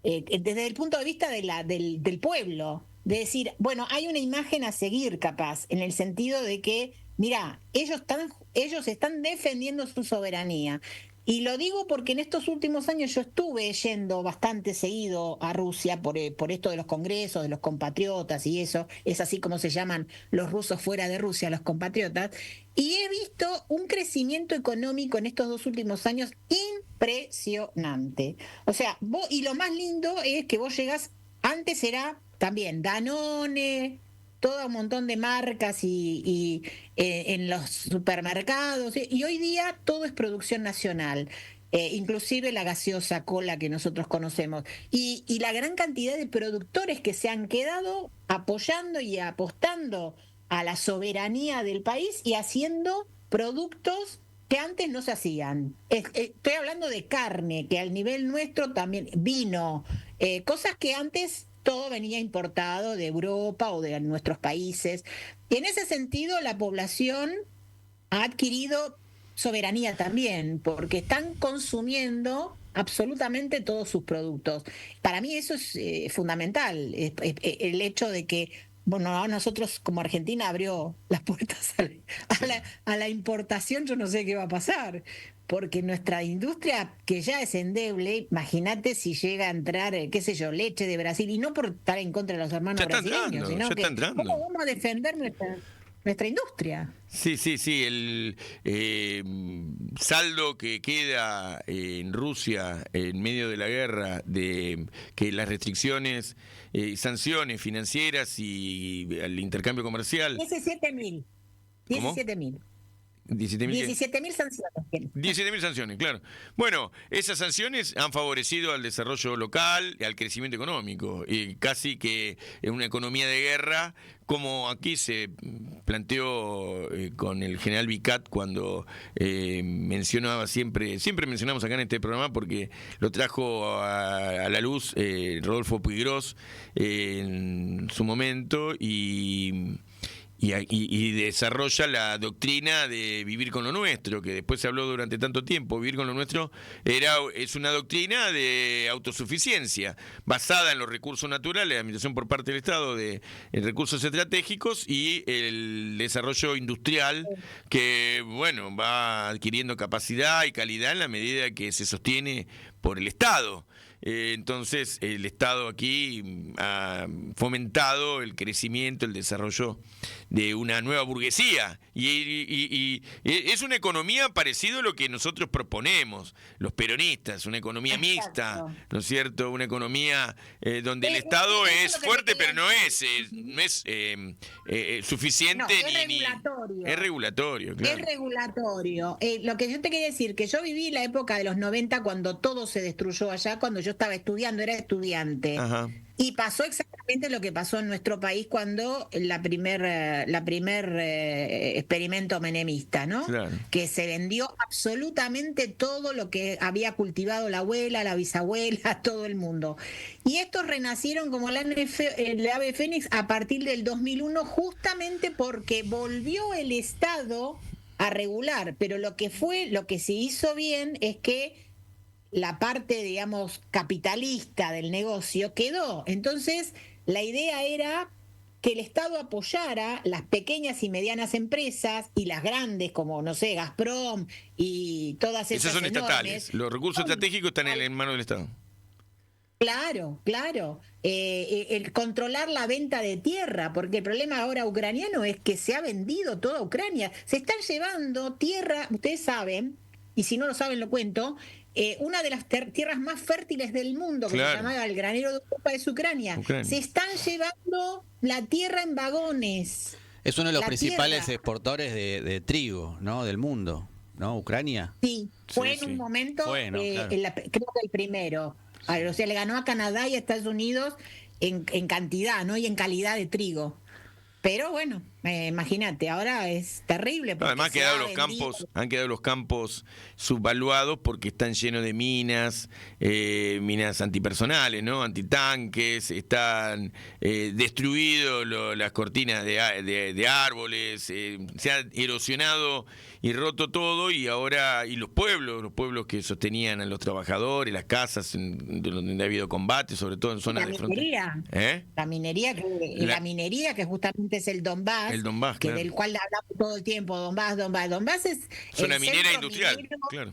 desde el punto de vista del pueblo, de decir, bueno, hay una imagen a seguir capaz, en el sentido de que, mira, ellos están defendiendo su soberanía. Y lo digo porque en estos últimos años yo estuve yendo bastante seguido a Rusia por esto de los congresos, de los compatriotas y eso, es así como se llaman los rusos fuera de Rusia, los compatriotas, y he visto un crecimiento económico en estos 2 últimos años impresionante. O sea, y lo más lindo es que vos llegás, antes era también Danone, todo un montón de marcas y en los supermercados, y hoy día todo es producción nacional, inclusive la gaseosa cola que nosotros conocemos, y la gran cantidad de productores que se han quedado apoyando y apostando a la soberanía del país y haciendo productos que antes no se hacían. Estoy hablando de carne, que al nivel nuestro también, vino, cosas que antes todo venía importado de Europa o de nuestros países. Y en ese sentido la población ha adquirido soberanía también, porque están consumiendo absolutamente todos sus productos. Para mí eso es fundamental, el hecho de que, bueno, nosotros como Argentina abrió las puertas a la importación. Yo no sé qué va a pasar, porque nuestra industria, que ya es endeble, imagínate si llega a entrar, qué sé yo, leche de Brasil, y no por estar en contra de los hermanos brasileños, sino que ¿cómo vamos a defender nuestra industria? Sí, el saldo que queda en Rusia en medio de la guerra, de que las restricciones y sanciones financieras y el intercambio comercial... 17.000. 17.000. 17.000 sanciones. 17.000 sanciones, claro. Bueno, esas sanciones han favorecido al desarrollo local y al crecimiento económico. Y casi que en una economía de guerra, como aquí se planteó con el general Vicat cuando mencionaba siempre mencionamos acá en este programa porque lo trajo a la luz Rodolfo Puigros en su momento y desarrolla la doctrina de vivir con lo nuestro, que después se habló durante tanto tiempo. Vivir con lo nuestro es una doctrina de autosuficiencia, basada en los recursos naturales, la administración por parte del Estado de recursos estratégicos y el desarrollo industrial que, bueno, va adquiriendo capacidad y calidad en la medida que se sostiene por el Estado. Entonces el Estado aquí ha fomentado el crecimiento, el desarrollo de una nueva burguesía y es una economía parecida a lo que nosotros proponemos los peronistas, una economía mixta, ¿no es cierto? Una economía donde el Estado es fuerte pero no es suficiente, no, es regulatorio. Es regulatorio, claro. Es regulatorio. Lo que yo te quería decir, que yo viví la época de los 90 cuando todo se destruyó allá, cuando yo estaba estudiando, era estudiante. Ajá. Y pasó exactamente lo que pasó en nuestro país cuando la primer experimento menemista, ¿no? Claro. Que se vendió absolutamente todo lo que había cultivado la abuela, la bisabuela, todo el mundo. Y estos renacieron como el ave fénix a partir del 2001, justamente porque volvió el Estado a regular. Pero lo que se hizo bien es que la parte, digamos, capitalista del negocio quedó. Entonces, la idea era que el Estado apoyara las pequeñas y medianas empresas y las grandes, como, no sé, Gazprom y todas esas son enormes. Estatales. Los recursos estratégicos están en manos del Estado. Claro, claro. El controlar la venta de tierra, porque el problema ahora ucraniano es que se ha vendido toda Ucrania. Se están llevando tierra, ustedes saben, y si no lo saben lo cuento, una de las tierras más fértiles del mundo, que se llamaba el granero de Europa, es Ucrania. Se están llevando la tierra en vagones. Es uno de los principales exportadores de trigo, ¿no? Del mundo, ¿no? Ucrania. Sí, fue en un momento, bueno, claro. creo que el primero. O sea, le ganó a Canadá y a Estados Unidos en cantidad, ¿no? Y en calidad de trigo. Pero bueno, imagínate, ahora es terrible. Además han quedado los campos subvaluados porque están llenos de minas antipersonales, ¿no? Antitanques, están destruidos las cortinas de árboles, se ha erosionado y roto todo y ahora los pueblos que sostenían a los trabajadores, las casas donde ha habido combate, sobre todo en zonas de frontera. La minería que justamente es el Donbass, claro. Del cual hablamos todo el tiempo, Donbass es zona minera industrial, minero,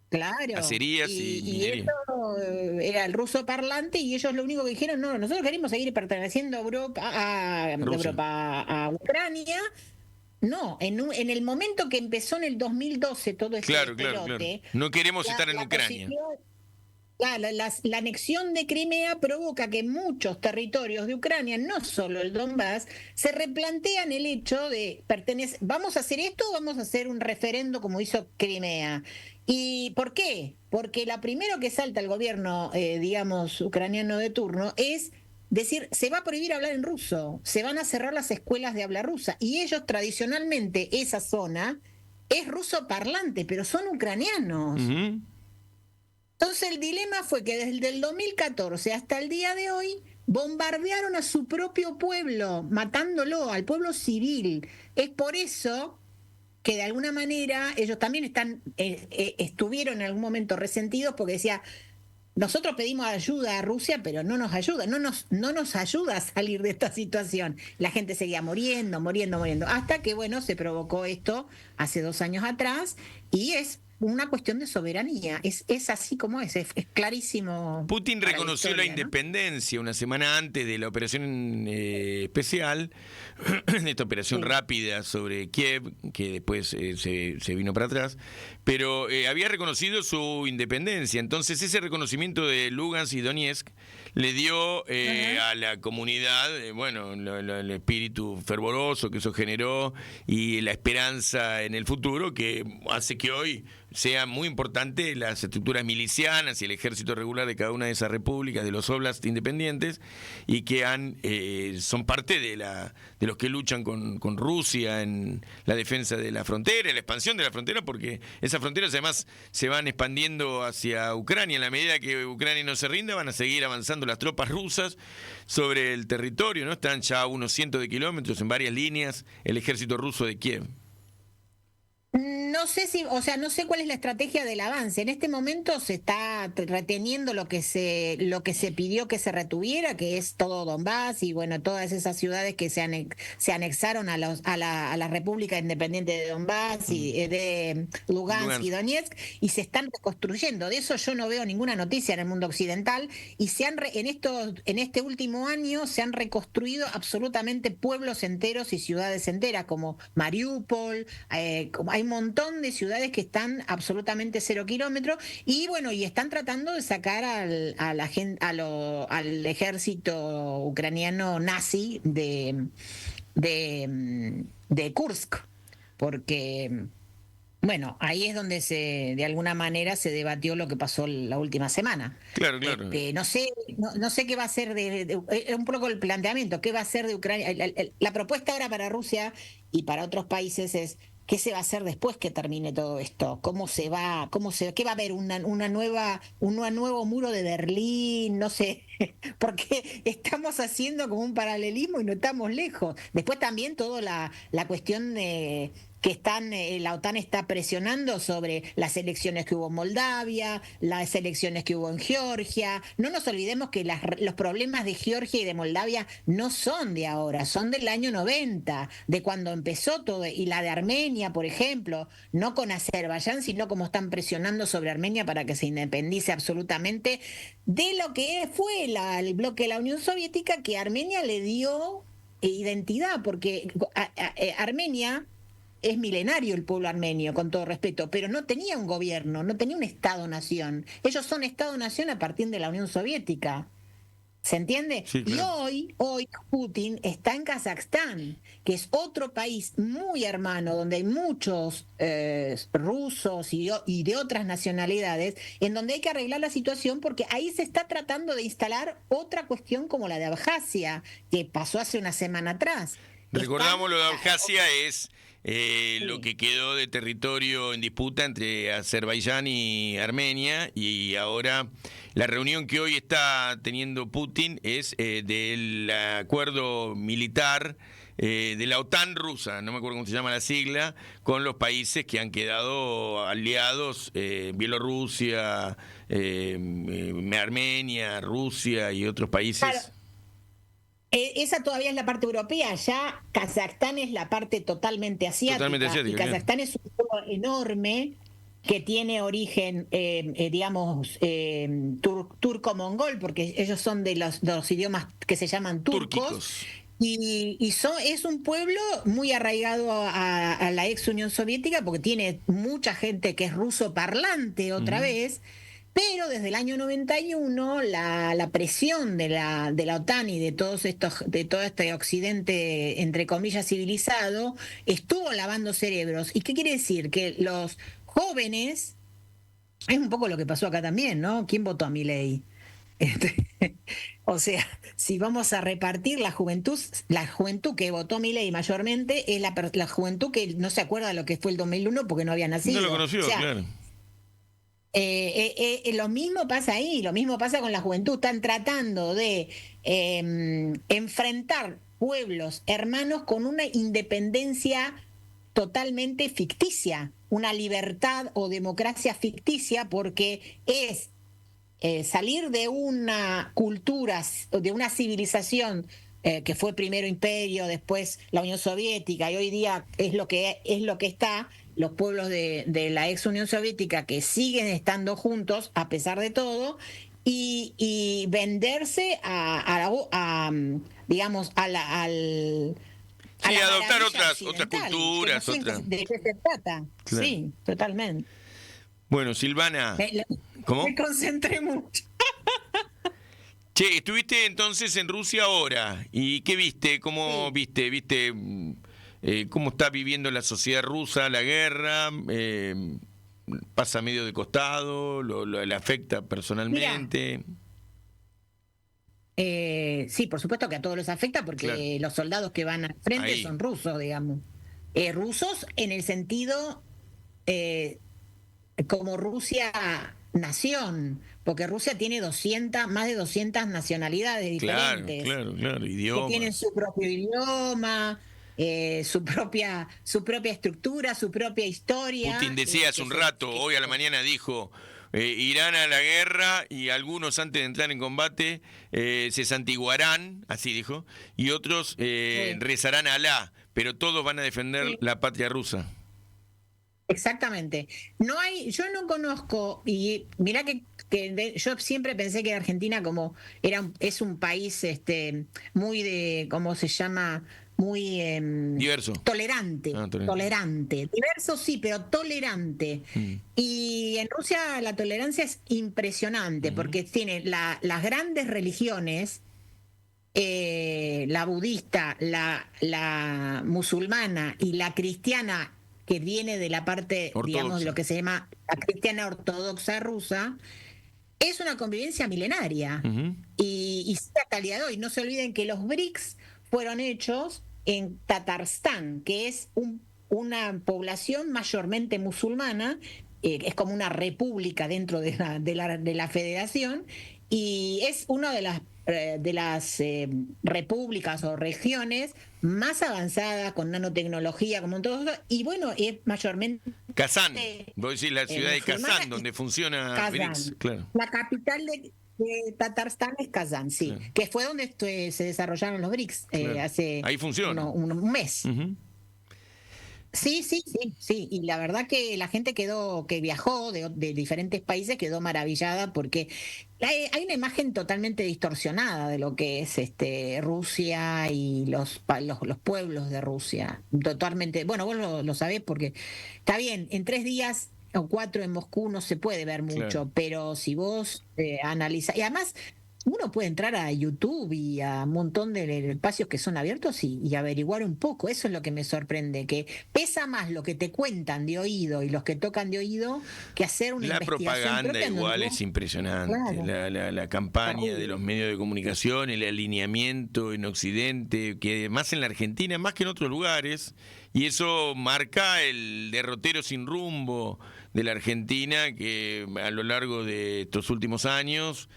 claro. Cacerías y minería. Esto era el ruso parlante y ellos lo único que dijeron, no, nosotros queremos seguir perteneciendo a a Ucrania. No, en el momento que empezó en el 2012 todo este pelote, no queremos estar en Ucrania. La anexión de Crimea provoca que muchos territorios de Ucrania, no solo el Donbass, se replantean el hecho de ¿vamos a hacer esto o vamos a hacer un referendo como hizo Crimea? ¿Y por qué? Porque la primero que salta el gobierno, digamos, ucraniano de turno es decir, se va a prohibir hablar en ruso, se van a cerrar las escuelas de habla rusa. Y ellos tradicionalmente, esa zona, es ruso parlante, pero son ucranianos. Uh-huh. Entonces el dilema fue que desde el 2014 hasta el día de hoy bombardearon a su propio pueblo, matándolo, al pueblo civil. Es por eso que de alguna manera ellos también estuvieron en algún momento resentidos porque decía, nosotros pedimos ayuda a Rusia, pero no nos ayuda, no nos ayuda a salir de esta situación. La gente seguía muriendo, hasta que, bueno, se provocó esto hace 2 años atrás y es una cuestión de soberanía, es así como es clarísimo. Putin reconoció la independencia una semana antes de la operación especial, esta operación rápida sobre Kiev, que después se vino para atrás, pero había reconocido su independencia. Entonces ese reconocimiento de Lugansk y Donetsk le dio a la comunidad, el espíritu fervoroso que eso generó y la esperanza en el futuro que hace que hoy sea muy importante las estructuras milicianas y el ejército regular de cada una de esas repúblicas, de los óblasts independientes, y que son parte de los que luchan con Rusia en la defensa de la frontera, en la expansión de la frontera, porque esas fronteras además se van expandiendo hacia Ucrania. En la medida que Ucrania no se rinda, van a seguir avanzando las tropas rusas sobre el territorio, ¿no? Están ya a unos cientos de kilómetros en varias líneas el ejército ruso de Kiev. No sé no sé cuál es la estrategia del avance. En este momento se está reteniendo lo que se pidió que se retuviera, que es todo Donbass y bueno, todas esas ciudades que se anexaron a la República Independiente de Donbass y de Lugansk y Donetsk, y se están reconstruyendo. De eso yo no veo ninguna noticia en el mundo occidental, y en este último año se han reconstruido absolutamente pueblos enteros y ciudades enteras, como Mariupol, hay un montón de ciudades que están absolutamente 0 kilómetros, y bueno, y están tratando de sacar al ejército ucraniano nazi de Kursk, porque bueno, ahí es donde de alguna manera se debatió lo que pasó la última semana. Claro. No sé qué va a ser es un poco el planteamiento, qué va a ser de Ucrania. La propuesta ahora para Rusia y para otros países es: ¿qué se va a hacer después que termine todo esto? ¿Qué va a haber? ¿Un nuevo muro de Berlín? No sé, porque estamos haciendo como un paralelismo y no estamos lejos. Después también toda la cuestión de que la OTAN está presionando sobre las elecciones que hubo en Moldavia, las elecciones que hubo en Georgia. No nos olvidemos que los problemas de Georgia y de Moldavia no son de ahora, son del año 90, de cuando empezó todo, y la de Armenia, por ejemplo, no con Azerbaiyán, sino como están presionando sobre Armenia para que se independice absolutamente de lo que fue el bloque de la Unión Soviética, que Armenia le dio identidad, porque Armenia es milenario, el pueblo armenio, con todo respeto, pero no tenía un gobierno, no tenía un Estado-nación. Ellos son Estado-nación a partir de la Unión Soviética. ¿Se entiende? Sí, claro. Y hoy Putin está en Kazajstán, que es otro país muy hermano, donde hay muchos rusos y de otras nacionalidades, en donde hay que arreglar la situación, porque ahí se está tratando de instalar otra cuestión como la de Abjasia, que pasó hace una semana atrás. Recordamos, lo de Abjasia es lo que quedó de territorio en disputa entre Azerbaiyán y Armenia, y ahora la reunión que hoy está teniendo Putin es del acuerdo militar de la OTAN rusa, no me acuerdo cómo se llama la sigla, con los países que han quedado aliados, Bielorrusia, Armenia, Rusia y otros países. Claro. Esa todavía es la parte europea, ya Kazajstán es la parte totalmente asiática. Y Kazajstán es un pueblo enorme que tiene origen, digamos, turco-mongol, porque ellos son de los idiomas que se llaman turcos. Y es un pueblo muy arraigado a la ex Unión Soviética, porque tiene mucha gente que es ruso parlante otra vez. Pero desde el año 91 la presión de la OTAN y de todo este occidente, entre comillas, civilizado, estuvo lavando cerebros. ¿Y qué quiere decir? Que los jóvenes, es un poco lo que pasó acá también, ¿no? ¿Quién votó a Milei? O sea, si vamos a repartir la juventud que votó a Milei mayormente es la juventud que no se acuerda de lo que fue el 2001 porque no había nacido. No lo conoció, claro. Lo mismo pasa ahí, lo mismo pasa con la juventud. Están tratando de enfrentar pueblos hermanos con una independencia totalmente ficticia, una libertad o democracia ficticia, porque es salir de una cultura, de una civilización que fue primero imperio, después la Unión Soviética, y hoy día es lo que está, los pueblos de la ex Unión Soviética que siguen estando juntos a pesar de todo, y venderse digamos adoptar otras culturas, ¿de qué se trata? Claro. Sí, totalmente. Bueno, Silvana, ¿cómo? Me concentré mucho. Che, estuviste entonces en Rusia ahora, ¿y qué viste? ¿Cómo viste? ¿Cómo está viviendo la sociedad rusa la guerra? pasa medio de costado, le afecta personalmente. Sí, por supuesto que a todos les afecta porque Claro. los soldados que van al frente Ahí. son rusos, digamos. Rusos en el sentido como Rusia nación, porque Rusia tiene más de 200 nacionalidades Claro, diferentes. claro, Que idiomas. tienen su propio idioma, su propia estructura, su propia historia. Putin decía hace un rato, hoy a la mañana dijo, irán a la guerra y algunos antes de entrar en combate se santiguarán, así dijo, y otros rezarán a Alá, pero todos van a defender la patria rusa. Exactamente. Yo no conozco, y mirá que yo siempre pensé que Argentina es un país muy de, ¿cómo se llama? Muy Diverso. tolerante, tolerante. Diverso sí, pero tolerante. Y en Rusia la tolerancia es impresionante porque tiene las grandes religiones, la budista, la musulmana y la cristiana, que viene de la parte, ortodoxa, digamos, de lo que se llama la cristiana ortodoxa rusa, es una convivencia milenaria. Y sigue hasta el día de hoy. No se olviden que los BRICS fueron hechos en Tatarstán, que es una población mayormente musulmana, es como una república dentro de la federación, y es una de las repúblicas o regiones más avanzadas con nanotecnología, como en todo eso, y bueno, es mayormente Kazán, vos decís la ciudad de musulmana Kazán, donde funciona Kazán. BRICS, claro. La capital de Tatarstán es Kazán, sí, Claro. que fue donde se desarrollaron los BRICS Claro. hace Ahí funciona. un mes. Sí, y la verdad que la gente que viajó de diferentes países quedó maravillada porque hay una imagen totalmente distorsionada de lo que es Rusia y los pueblos de Rusia. Totalmente, bueno, vos lo sabés porque está bien, en 3 días o 4 en Moscú no se puede ver mucho, Claro. pero si vos analizás, y además uno puede entrar a YouTube y a un montón de espacios que son abiertos y averiguar un poco. Eso es lo que me sorprende, que pesa más lo que te cuentan de oído y los que tocan de oído que hacer una La investigación propaganda propia donde igual vos- es impresionante, Claro. la campaña Terrible. de los medios de comunicación, el alineamiento en Occidente, que más en la Argentina, más que en otros lugares, y eso marca el derrotero sin rumbo de la Argentina que a lo largo de estos últimos años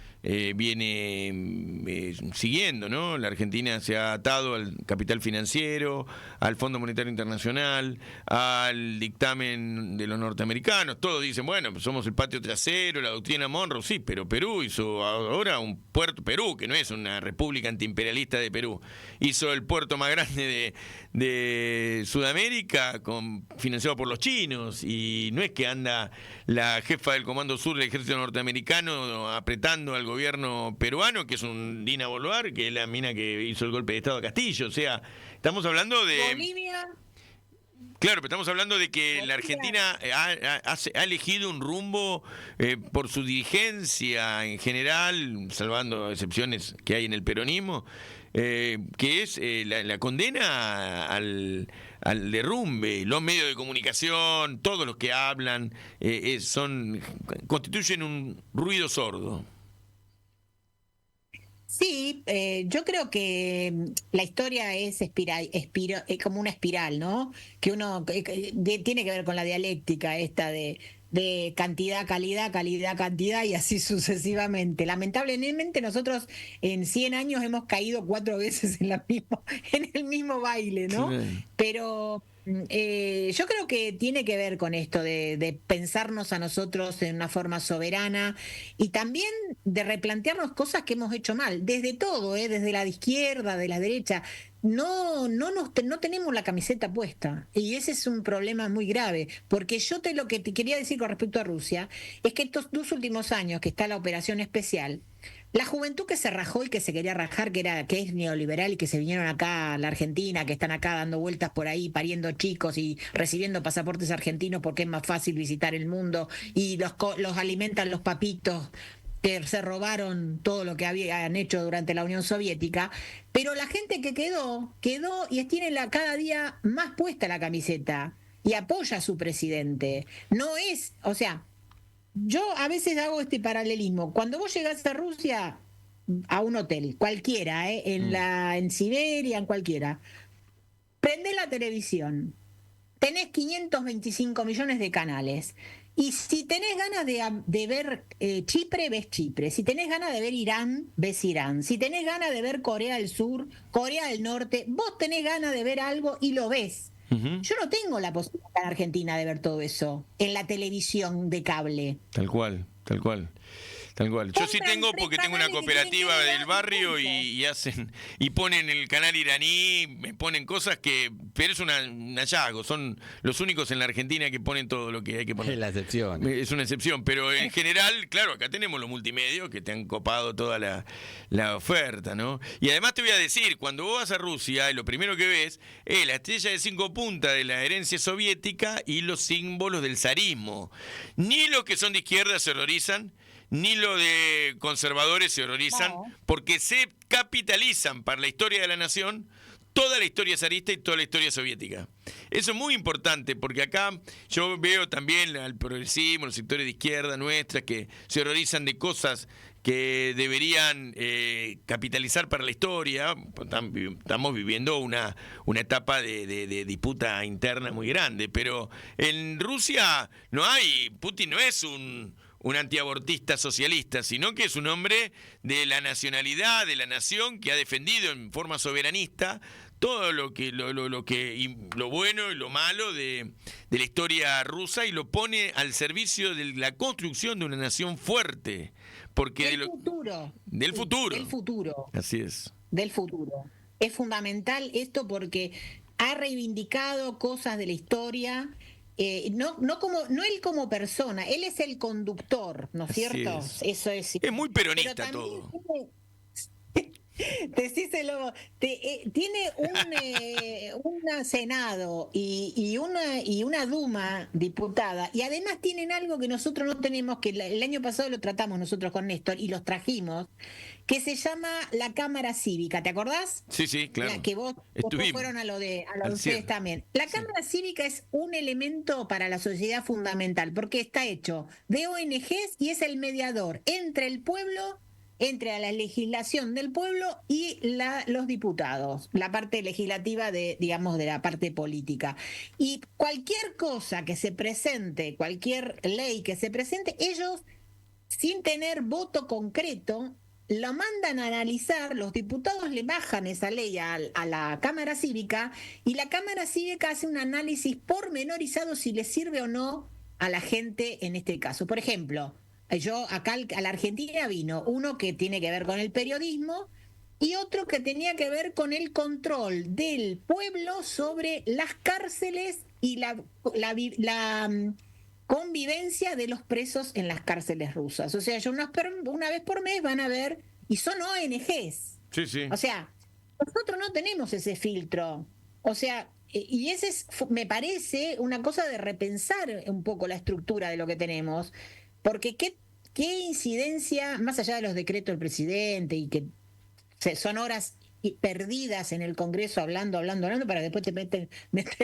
viene siguiendo, ¿no? La Argentina se ha atado al capital financiero, al Fondo Monetario Internacional, al dictamen de los norteamericanos. Todos dicen, bueno, pues somos el patio trasero, la doctrina Monroe, sí, pero Perú hizo ahora un puerto, Perú, que no es una república antiimperialista de Perú, hizo el puerto más grande de Sudamérica, financiado por los chinos, y no es que anda la jefa del Comando Sur del Ejército Norteamericano apretando al gobierno peruano, que es un Dina Boluar, que es la mina que hizo el golpe de Estado a Castillo. O sea, estamos hablando de... Bolivia, Claro, pero estamos hablando de que la Argentina ha elegido un rumbo por su dirigencia en general, salvando excepciones que hay en el peronismo, que es la condena al derrumbe. Los medios de comunicación, todos los que hablan, constituyen un ruido sordo. sí, yo creo que la historia es como una espiral, ¿no? Que uno tiene que ver con la dialéctica esta de cantidad, calidad, calidad, cantidad y así sucesivamente. Lamentablemente nosotros en 100 años hemos caído 4 veces en el mismo baile, ¿no? Sí. Pero yo creo que tiene que ver con esto de pensarnos a nosotros en una forma soberana y también de replantearnos cosas que hemos hecho mal, desde todo, desde la izquierda, de la derecha. No tenemos la camiseta puesta y ese es un problema muy grave, porque lo que te quería decir con respecto a Rusia es que estos 2 últimos años que está la operación especial, la juventud que se rajó y que se quería rajar, que es neoliberal y que se vinieron acá a la Argentina, que están acá dando vueltas por ahí, pariendo chicos y recibiendo pasaportes argentinos porque es más fácil visitar el mundo y los alimentan los papitos que se robaron todo lo que habían hecho durante la Unión Soviética, pero la gente que quedó y tiene cada día más puesta la camiseta. y apoya a su presidente. No es, o sea, yo a veces hago este paralelismo. Cuando vos llegás a Rusia, a un hotel, cualquiera, en Siberia, en cualquiera, prendés la televisión, tenés 525 millones de canales. Y si tenés ganas de ver Chipre, ves Chipre. Si tenés ganas de ver Irán, ves Irán. Si tenés ganas de ver Corea del Sur, Corea del Norte, vos tenés ganas de ver algo y lo ves. Yo no tengo la posibilidad en Argentina de ver todo eso en la televisión de cable. Tal cual, tal cual. Tal cual. Yo sí tengo porque tengo una cooperativa del barrio y hacen y ponen el canal iraní, me ponen cosas que, pero es un hallazgo, son los únicos en la Argentina que ponen todo lo que hay que poner. Es la excepción. Es una excepción, pero en general, claro, acá tenemos los multimedios que te han copado toda la oferta, ¿no? Y además te voy a decir, cuando vos vas a Rusia, lo primero que ves es la estrella de 5 puntas de la herencia soviética y los símbolos del zarismo. Ni los que son de izquierda se horrorizan, ni los de conservadores se horrorizan, porque se capitalizan para la historia de la nación toda la historia zarista y toda la historia soviética. Eso es muy importante, porque acá yo veo también al progresismo, los sectores de izquierda nuestras, que se horrorizan de cosas que deberían capitalizar para la historia. Estamos viviendo una etapa de disputa interna muy grande, pero en Rusia no hay, Putin no es un antiabortista socialista, sino que es un hombre de la nacionalidad, de la nación, que ha defendido en forma soberanista todo lo bueno y lo malo de la historia rusa, y lo pone al servicio de la construcción de una nación fuerte. Porque del futuro. Así es. Del futuro. Es fundamental esto porque ha reivindicado cosas de la historia. No él como persona, él es el conductor, ¿no es cierto? Eso es muy peronista todo. Tiene un Senado y una Duma diputada, y además tienen algo que nosotros no tenemos, que el año pasado lo tratamos nosotros con Néstor y los trajimos, que se llama la Cámara Cívica, ¿te acordás? Sí, claro. Que vos fueron a lo de ustedes también. La Cámara Cívica es un elemento para la sociedad fundamental, porque está hecho de ONGs y es el mediador entre el pueblo, entre la legislación del pueblo y los diputados, la parte legislativa de la parte política. Y cualquier cosa que se presente, cualquier ley que se presente, ellos, sin tener voto concreto, lo mandan a analizar, los diputados le bajan esa ley a la Cámara Cívica, y la Cámara Cívica hace un análisis pormenorizado si le sirve o no a la gente en este caso. Por ejemplo, yo acá a la Argentina vino uno que tiene que ver con el periodismo y otro que tenía que ver con el control del pueblo sobre las cárceles y la convivencia de los presos en las cárceles rusas. O sea, una vez por mes van a ver, y son ONGs. Sí. O sea, nosotros no tenemos ese filtro. O sea, y ese me parece una cosa de repensar un poco la estructura de lo que tenemos. Porque ¿qué incidencia, más allá de los decretos del presidente, y que son horas perdidas en el Congreso hablando, para después te meten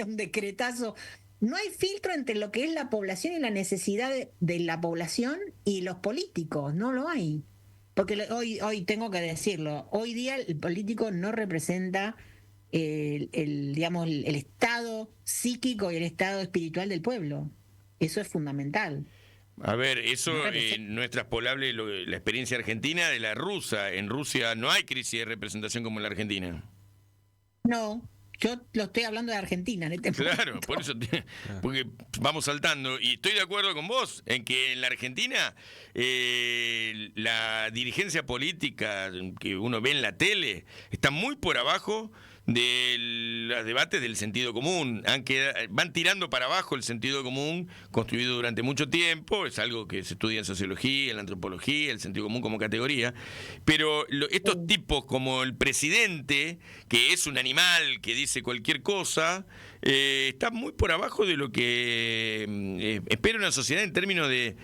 un decretazo? No hay filtro entre lo que es la población y la necesidad de la población y los políticos, no lo hay. Porque hoy tengo que decirlo, hoy día el político no representa el estado psíquico y el estado espiritual del pueblo. Eso es fundamental. A ver, eso no es traspolable la experiencia argentina de la rusa. En Rusia no hay crisis de representación como en la Argentina. No, yo lo estoy hablando de Argentina en este momento. Claro, por eso, porque vamos saltando. Y estoy de acuerdo con vos en que en la Argentina la dirigencia política que uno ve en la tele está muy por abajo de los debates del sentido común. Van tirando para abajo el sentido común construido durante mucho tiempo. Es algo que se estudia en sociología, en la antropología, el sentido común como categoría. Pero estos tipos como el presidente, que es un animal que dice cualquier cosa, está muy por abajo de lo que espera una sociedad en términos de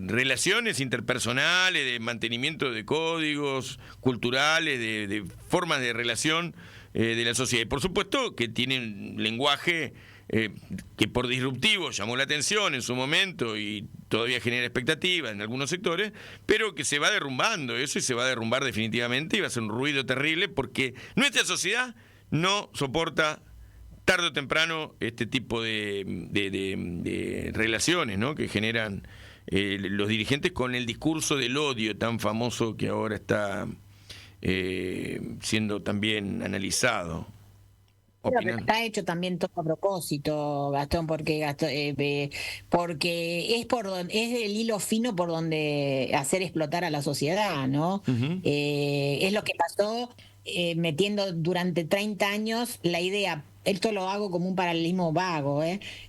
relaciones interpersonales, de mantenimiento de códigos culturales, de formas de relación de la sociedad. Y por supuesto que tienen lenguaje que por disruptivo llamó la atención en su momento y todavía genera expectativas en algunos sectores, pero que se va derrumbando eso y se va a derrumbar definitivamente y va a ser un ruido terrible porque nuestra sociedad no soporta tarde o temprano este tipo de relaciones, ¿no?, que generan los dirigentes con el discurso del odio tan famoso que ahora está siendo también analizado. Pero está hecho también todo a propósito, Gastón, porque porque es el hilo fino por donde hacer explotar a la sociedad, ¿no? Es lo que pasó metiendo durante 30 años la idea. Esto lo hago como un paralelismo vago,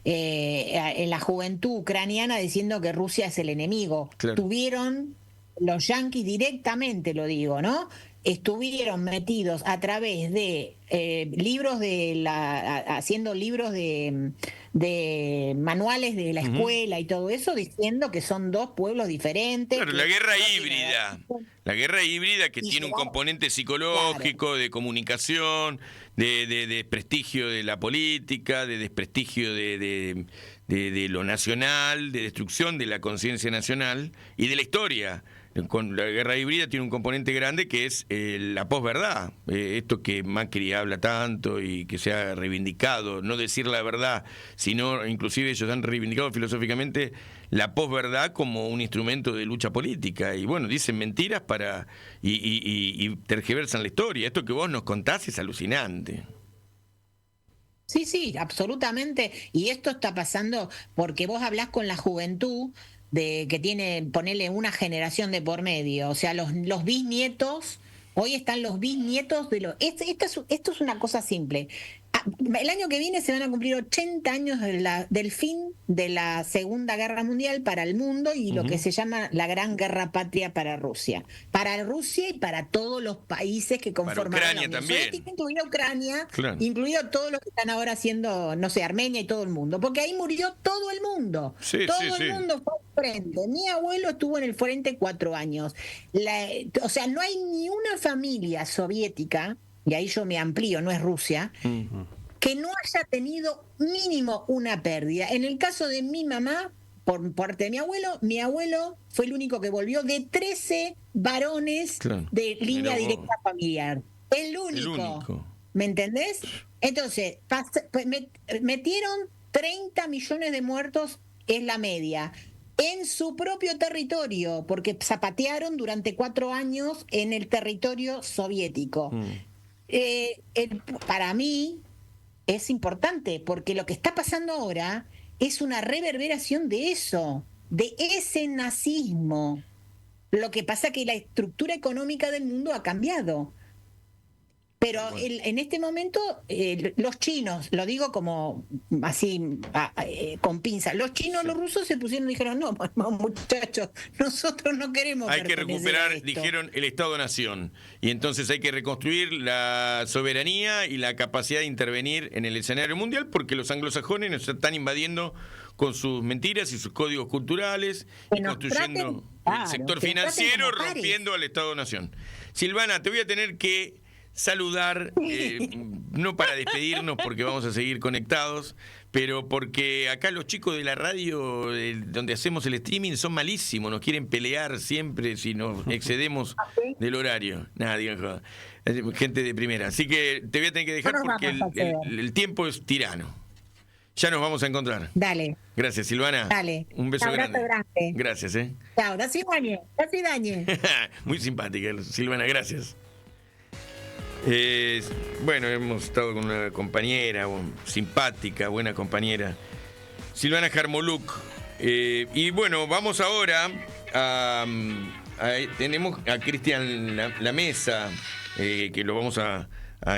en la juventud ucraniana diciendo que Rusia es el enemigo. Claro. Tuvieron los yanquis directamente, lo digo, ¿no? Estuvieron metidos a través de libros haciendo libros de manuales de la escuela y todo eso, diciendo que son dos pueblos diferentes. Claro, la guerra híbrida que tiene un componente psicológico, de comunicación, de desprestigio de la política, de desprestigio de lo nacional, de destrucción de la conciencia nacional y de la historia. Con la guerra híbrida tiene un componente grande que es la posverdad, esto que Macri habla tanto y que se ha reivindicado, no decir la verdad, sino inclusive ellos han reivindicado filosóficamente la posverdad como un instrumento de lucha política, y bueno, dicen mentiras y tergiversan la historia. Esto que vos nos contás es alucinante. Sí, sí, absolutamente. Y esto está pasando porque vos hablás con la juventud de que tiene, ponele una generación de por medio, o sea, los bisnietos, hoy están los bisnietos de los... Esto es una cosa simple. El año que viene se van a cumplir 80 años del fin de la Segunda Guerra Mundial para el mundo y lo que se llama la Gran Guerra Patria para Rusia. Para Rusia y para todos los países que conforman la Unión Soviética, incluida Ucrania, claro, incluido todos los que están ahora haciendo, no sé, Armenia y todo el mundo. Porque ahí murió todo el mundo. Todo el mundo fue al frente. Mi abuelo estuvo en el frente 4 años. O sea, no hay ni una familia soviética, y ahí yo me amplío, no es Rusia, que no haya tenido mínimo una pérdida. En el caso de mi mamá, por parte de mi abuelo fue el único que volvió de 13 varones, claro, de línea directa familiar. El único. ¿Me entendés? Entonces, metieron 30 millones de muertos, es la media, en su propio territorio, porque zapatearon durante 4 años en el territorio soviético. Para mí es importante porque lo que está pasando ahora es una reverberación de eso, de ese nazismo. Lo que pasa es que la estructura económica del mundo ha cambiado. Pero en este momento, los chinos, lo digo como así, con pinzas, los chinos, los rusos se pusieron y dijeron, no, muchachos, nosotros no queremos. Hay que recuperar, dijeron, el Estado-Nación. Y entonces hay que reconstruir la soberanía y la capacidad de intervenir en el escenario mundial, porque los anglosajones nos están invadiendo con sus mentiras y sus códigos culturales y construyendo el sector financiero, rompiendo al Estado-Nación. Silvana, te voy a tener que saludar, no para despedirnos porque vamos a seguir conectados, pero porque acá los chicos de la radio donde hacemos el streaming son malísimos, nos quieren pelear siempre si nos excedemos del horario. Nada, digan joda. Gente de primera. Así que te voy a tener que dejar porque el tiempo es tirano. Ya nos vamos a encontrar. Dale. Gracias, Silvana. Dale. Un beso grande. Gracias, Chao, gracias, dañe. Muy simpática, Silvana, gracias. Bueno, hemos estado con una compañera simpática, buena compañera, Silvana Jarmoluk. Y bueno, vamos ahora tenemos a Cristian La Mesa, que lo vamos a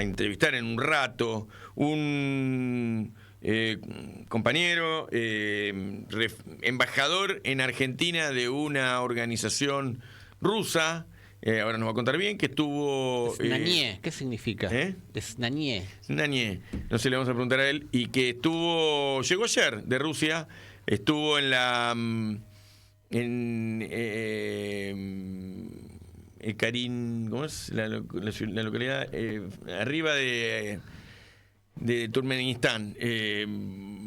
entrevistar en un rato, un compañero, embajador en Argentina de una organización rusa. Ahora nos va a contar bien que estuvo... Desnañé, ¿qué significa? Desnañé. Desnañé, no sé, le vamos a preguntar a él. Y que llegó ayer de Rusia, estuvo en la... Karin, ¿cómo es? La localidad, arriba de de Turkmenistán.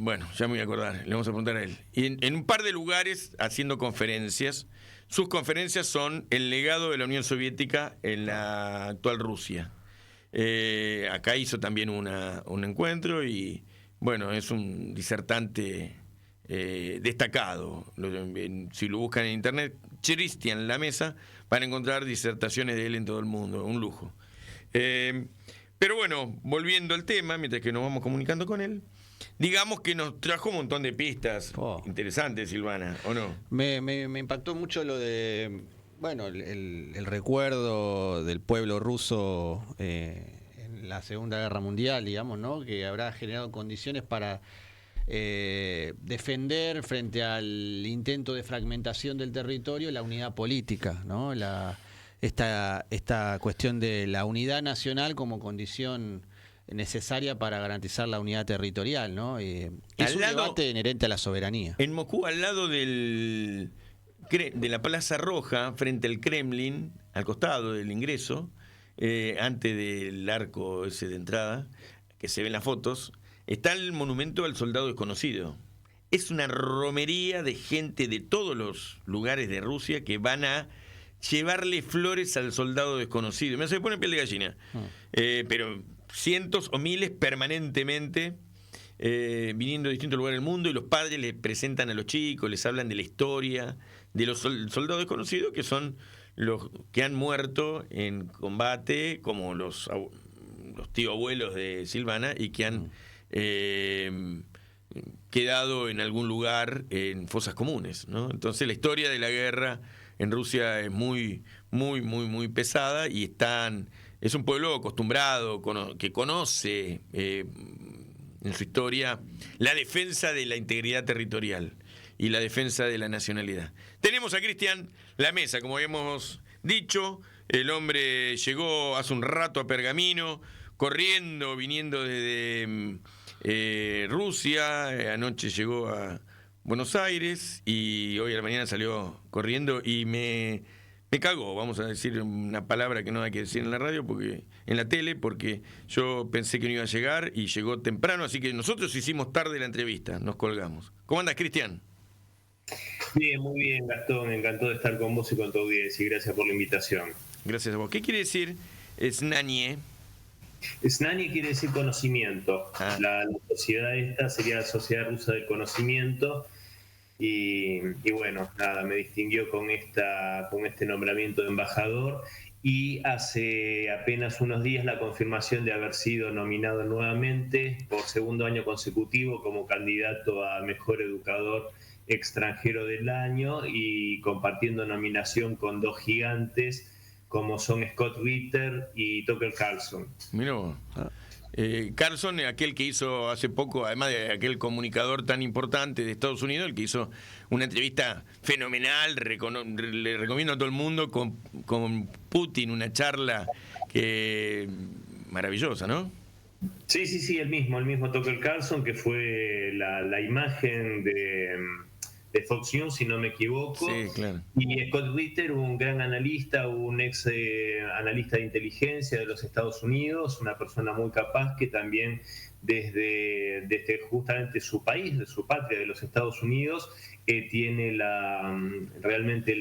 Bueno, ya me voy a acordar, le vamos a preguntar a él. Y en un par de lugares haciendo conferencias. Sus conferencias son el legado de la Unión Soviética en la actual Rusia. Acá hizo también un encuentro y, bueno, es un disertante destacado. Si lo buscan en internet, Cristian La Mesa, van a encontrar disertaciones de él en todo el mundo, un lujo. Pero bueno, volviendo al tema, mientras que nos vamos comunicando con él, digamos que nos trajo un montón de pistas interesantes, Silvana, ¿o no? Me impactó mucho lo de, bueno, el recuerdo del pueblo ruso en la Segunda Guerra Mundial, digamos, ¿no? Que habrá generado condiciones para defender frente al intento de fragmentación del territorio la unidad política, ¿no? Esta cuestión de la unidad nacional como condición necesaria para garantizar la unidad territorial, ¿no? Es un debate inherente a la soberanía. En Moscú, al lado de la Plaza Roja, frente al Kremlin, al costado del ingreso, antes del arco ese de entrada, que se ven las fotos, está el monumento al soldado desconocido. Es una romería de gente de todos los lugares de Rusia que van a llevarle flores al soldado desconocido. Me hace poner piel de gallina. Pero cientos o miles permanentemente viniendo de distintos lugares del mundo, y los padres les presentan a los chicos, les hablan de la historia de los soldados desconocidos, que son los que han muerto en combate, como los tíos abuelos de Silvana, y que han quedado en algún lugar en fosas comunes, ¿no? Entonces la historia de la guerra en Rusia es muy pesada, y es un pueblo acostumbrado, que conoce en su historia la defensa de la integridad territorial y la defensa de la nacionalidad. Tenemos a Cristian La Mesa, como habíamos dicho. El hombre llegó hace un rato a Pergamino, corriendo, viniendo desde Rusia. Anoche llegó a Buenos Aires y hoy a la mañana salió corriendo y me cagó, vamos a decir una palabra que no hay que decir en la radio, porque en la tele, porque yo pensé que no iba a llegar y llegó temprano, así que nosotros hicimos tarde la entrevista, nos colgamos. ¿Cómo andas, Cristian? Bien, muy bien, Gastón, me encantó de estar con vos y con tu audiencia, y gracias por la invitación. Gracias a vos. ¿Qué quiere decir Znanie? Znanie quiere decir conocimiento. La sociedad esta sería la Sociedad Rusa del Conocimiento. Y bueno, nada, me distinguió con este nombramiento de embajador, y hace apenas unos días la confirmación de haber sido nominado nuevamente por segundo año consecutivo como candidato a Mejor Educador Extranjero del Año, y compartiendo nominación con dos gigantes como son Scott Ritter y Tucker Carlson. Mirá vos. Carlson, aquel que hizo hace poco, además de aquel comunicador tan importante de Estados Unidos, el que hizo una entrevista fenomenal, le recomiendo a todo el mundo, con Putin, una charla maravillosa, ¿no? Sí, el mismo Tucker Carlson, que fue la imagen de Fox News, si no me equivoco. Sí, claro. Y Scott Ritter, un gran analista, un ex analista de inteligencia de los Estados Unidos, una persona muy capaz, que también desde justamente su país, de su patria, de los Estados Unidos, tiene realmente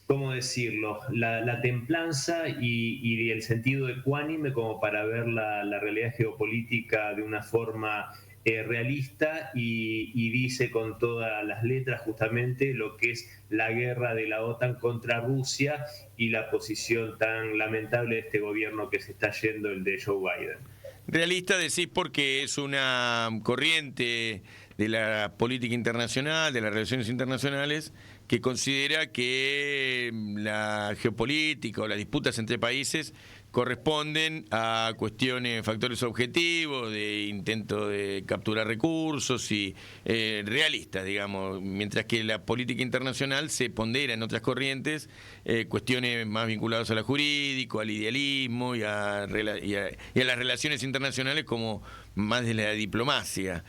¿cómo decirlo? La templanza y el sentido ecuánime como para ver la realidad geopolítica de una forma realista, y dice con todas las letras justamente lo que es la guerra de la OTAN contra Rusia y la posición tan lamentable de este gobierno que se está yendo, el de Joe Biden. Realista decís porque es una corriente de la política internacional, de las relaciones internacionales, que considera que la geopolítica o las disputas entre países corresponden a cuestiones, factores objetivos, de intento de capturar recursos y realistas, digamos, mientras que la política internacional se pondera en otras corrientes cuestiones más vinculadas a lo jurídico, al idealismo y a las relaciones internacionales como más de la diplomacia.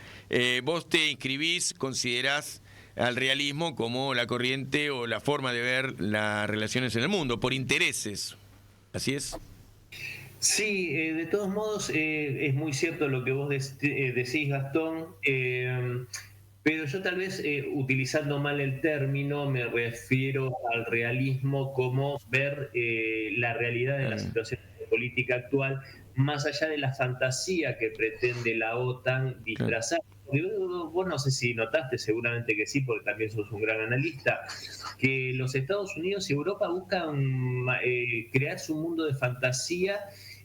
Vos te inscribís, considerás al realismo como la corriente o la forma de ver las relaciones en el mundo, por intereses. ¿Así es? Sí, de todos modos es muy cierto lo que vos decís, Gastón, pero yo tal vez utilizando mal el término me refiero al realismo como ver la realidad de la situación política actual más allá de la fantasía que pretende la OTAN disfrazar. Vos no sé si notaste, seguramente que sí, porque también sos un gran analista, que los Estados Unidos y Europa buscan crear su mundo de fantasía,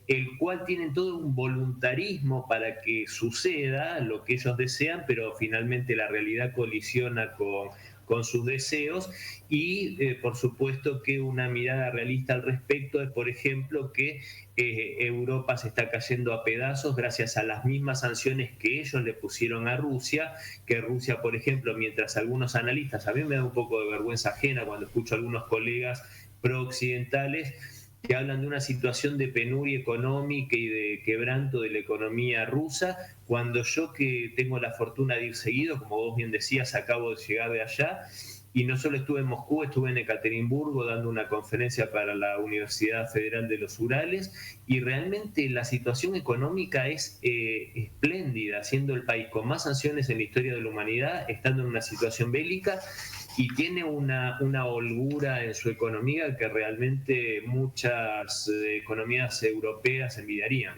el cual tienen todo un voluntarismo para que suceda lo que ellos desean, pero finalmente la realidad colisiona con sus deseos y por supuesto que una mirada realista al respecto es, por ejemplo, que Europa se está cayendo a pedazos gracias a las mismas sanciones que ellos le pusieron a Rusia, que Rusia, por ejemplo, mientras algunos analistas, a mí me da un poco de vergüenza ajena cuando escucho a algunos colegas pro-occidentales que hablan de una situación de penuria económica y de quebranto de la economía rusa, cuando yo, que tengo la fortuna de ir seguido, como vos bien decías, acabo de llegar de allá, y no solo estuve en Moscú, estuve en Ekaterimburgo dando una conferencia para la Universidad Federal de los Urales, y realmente la situación económica es espléndida, siendo el país con más sanciones en la historia de la humanidad, estando en una situación bélica, y tiene una holgura en su economía que realmente muchas economías europeas envidiarían.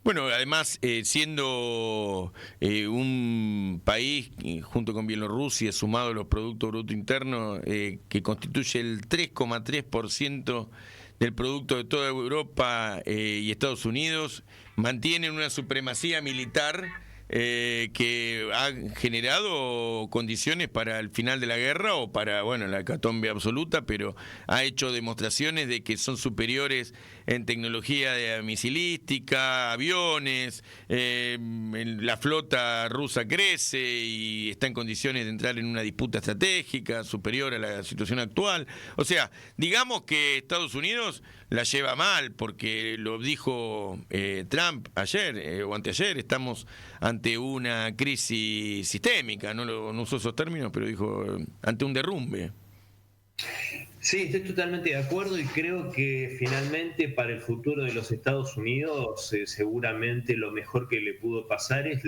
Bueno, además, siendo un país, junto con Bielorrusia, sumado a los Productos Brutos Internos, que constituye el 3,3% del producto de toda Europa y Estados Unidos, mantienen una supremacía militar que ha generado condiciones para el final de la guerra o para, bueno, la hecatombe absoluta, pero ha hecho demostraciones de que son superiores en tecnología de misilística, aviones, la flota rusa crece y está en condiciones de entrar en una disputa estratégica superior a la situación actual. O sea, digamos que Estados Unidos la lleva mal, porque lo dijo Trump ayer o anteayer, estamos ante una crisis sistémica, no usó esos términos, pero dijo ante un derrumbe. Sí, estoy totalmente de acuerdo y creo que finalmente para el futuro de los Estados Unidos seguramente lo mejor que le pudo pasar es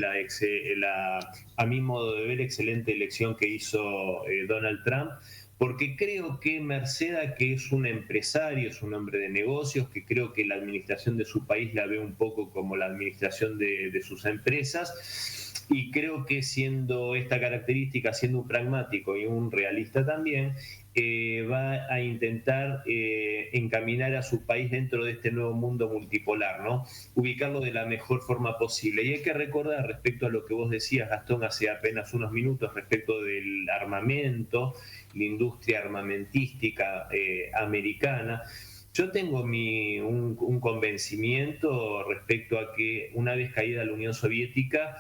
a mi modo de ver, excelente elección que hizo Donald Trump, porque creo que merced a que es un empresario, es un hombre de negocios, que creo que la administración de su país la ve un poco como la administración de sus empresas, y creo que siendo esta característica, siendo un pragmático y un realista también, va a intentar encaminar a su país dentro de este nuevo mundo multipolar, ¿no? Ubicarlo de la mejor forma posible. Y hay que recordar, respecto a lo que vos decías, Gastón, hace apenas unos minutos, respecto del armamento, la industria armamentística americana, yo tengo un convencimiento respecto a que una vez caída la Unión Soviética,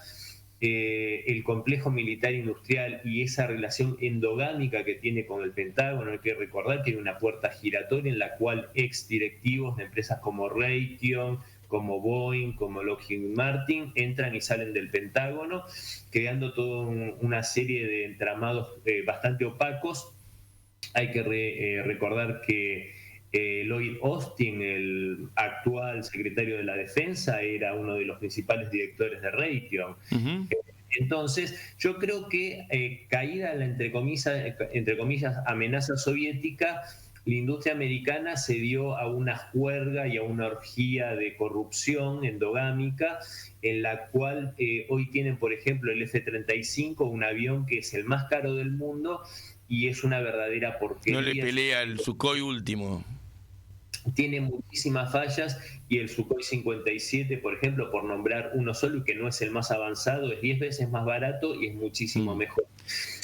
el complejo militar industrial y esa relación endogámica que tiene con el Pentágono, hay que recordar que tiene una puerta giratoria en la cual ex directivos de empresas como Raytheon, como Boeing, como Lockheed Martin entran y salen del Pentágono, creando toda una serie de entramados bastante opacos. Hay que recordar que Lloyd Austin, el actual secretario de la Defensa, era uno de los principales directores de Raytheon. Uh-huh. Entonces, yo creo que caída la, entre comillas, amenaza soviética, la industria americana se dio a una juerga y a una orgía de corrupción endogámica, en la cual hoy tienen, por ejemplo, el F-35, un avión que es el más caro del mundo y es una verdadera porquería. No le pelea al Sukhoi último. Tiene muchísimas fallas, y el Sukhoi 57, por ejemplo, por nombrar uno solo, y que no es el más avanzado, es 10 veces más barato y es muchísimo mejor.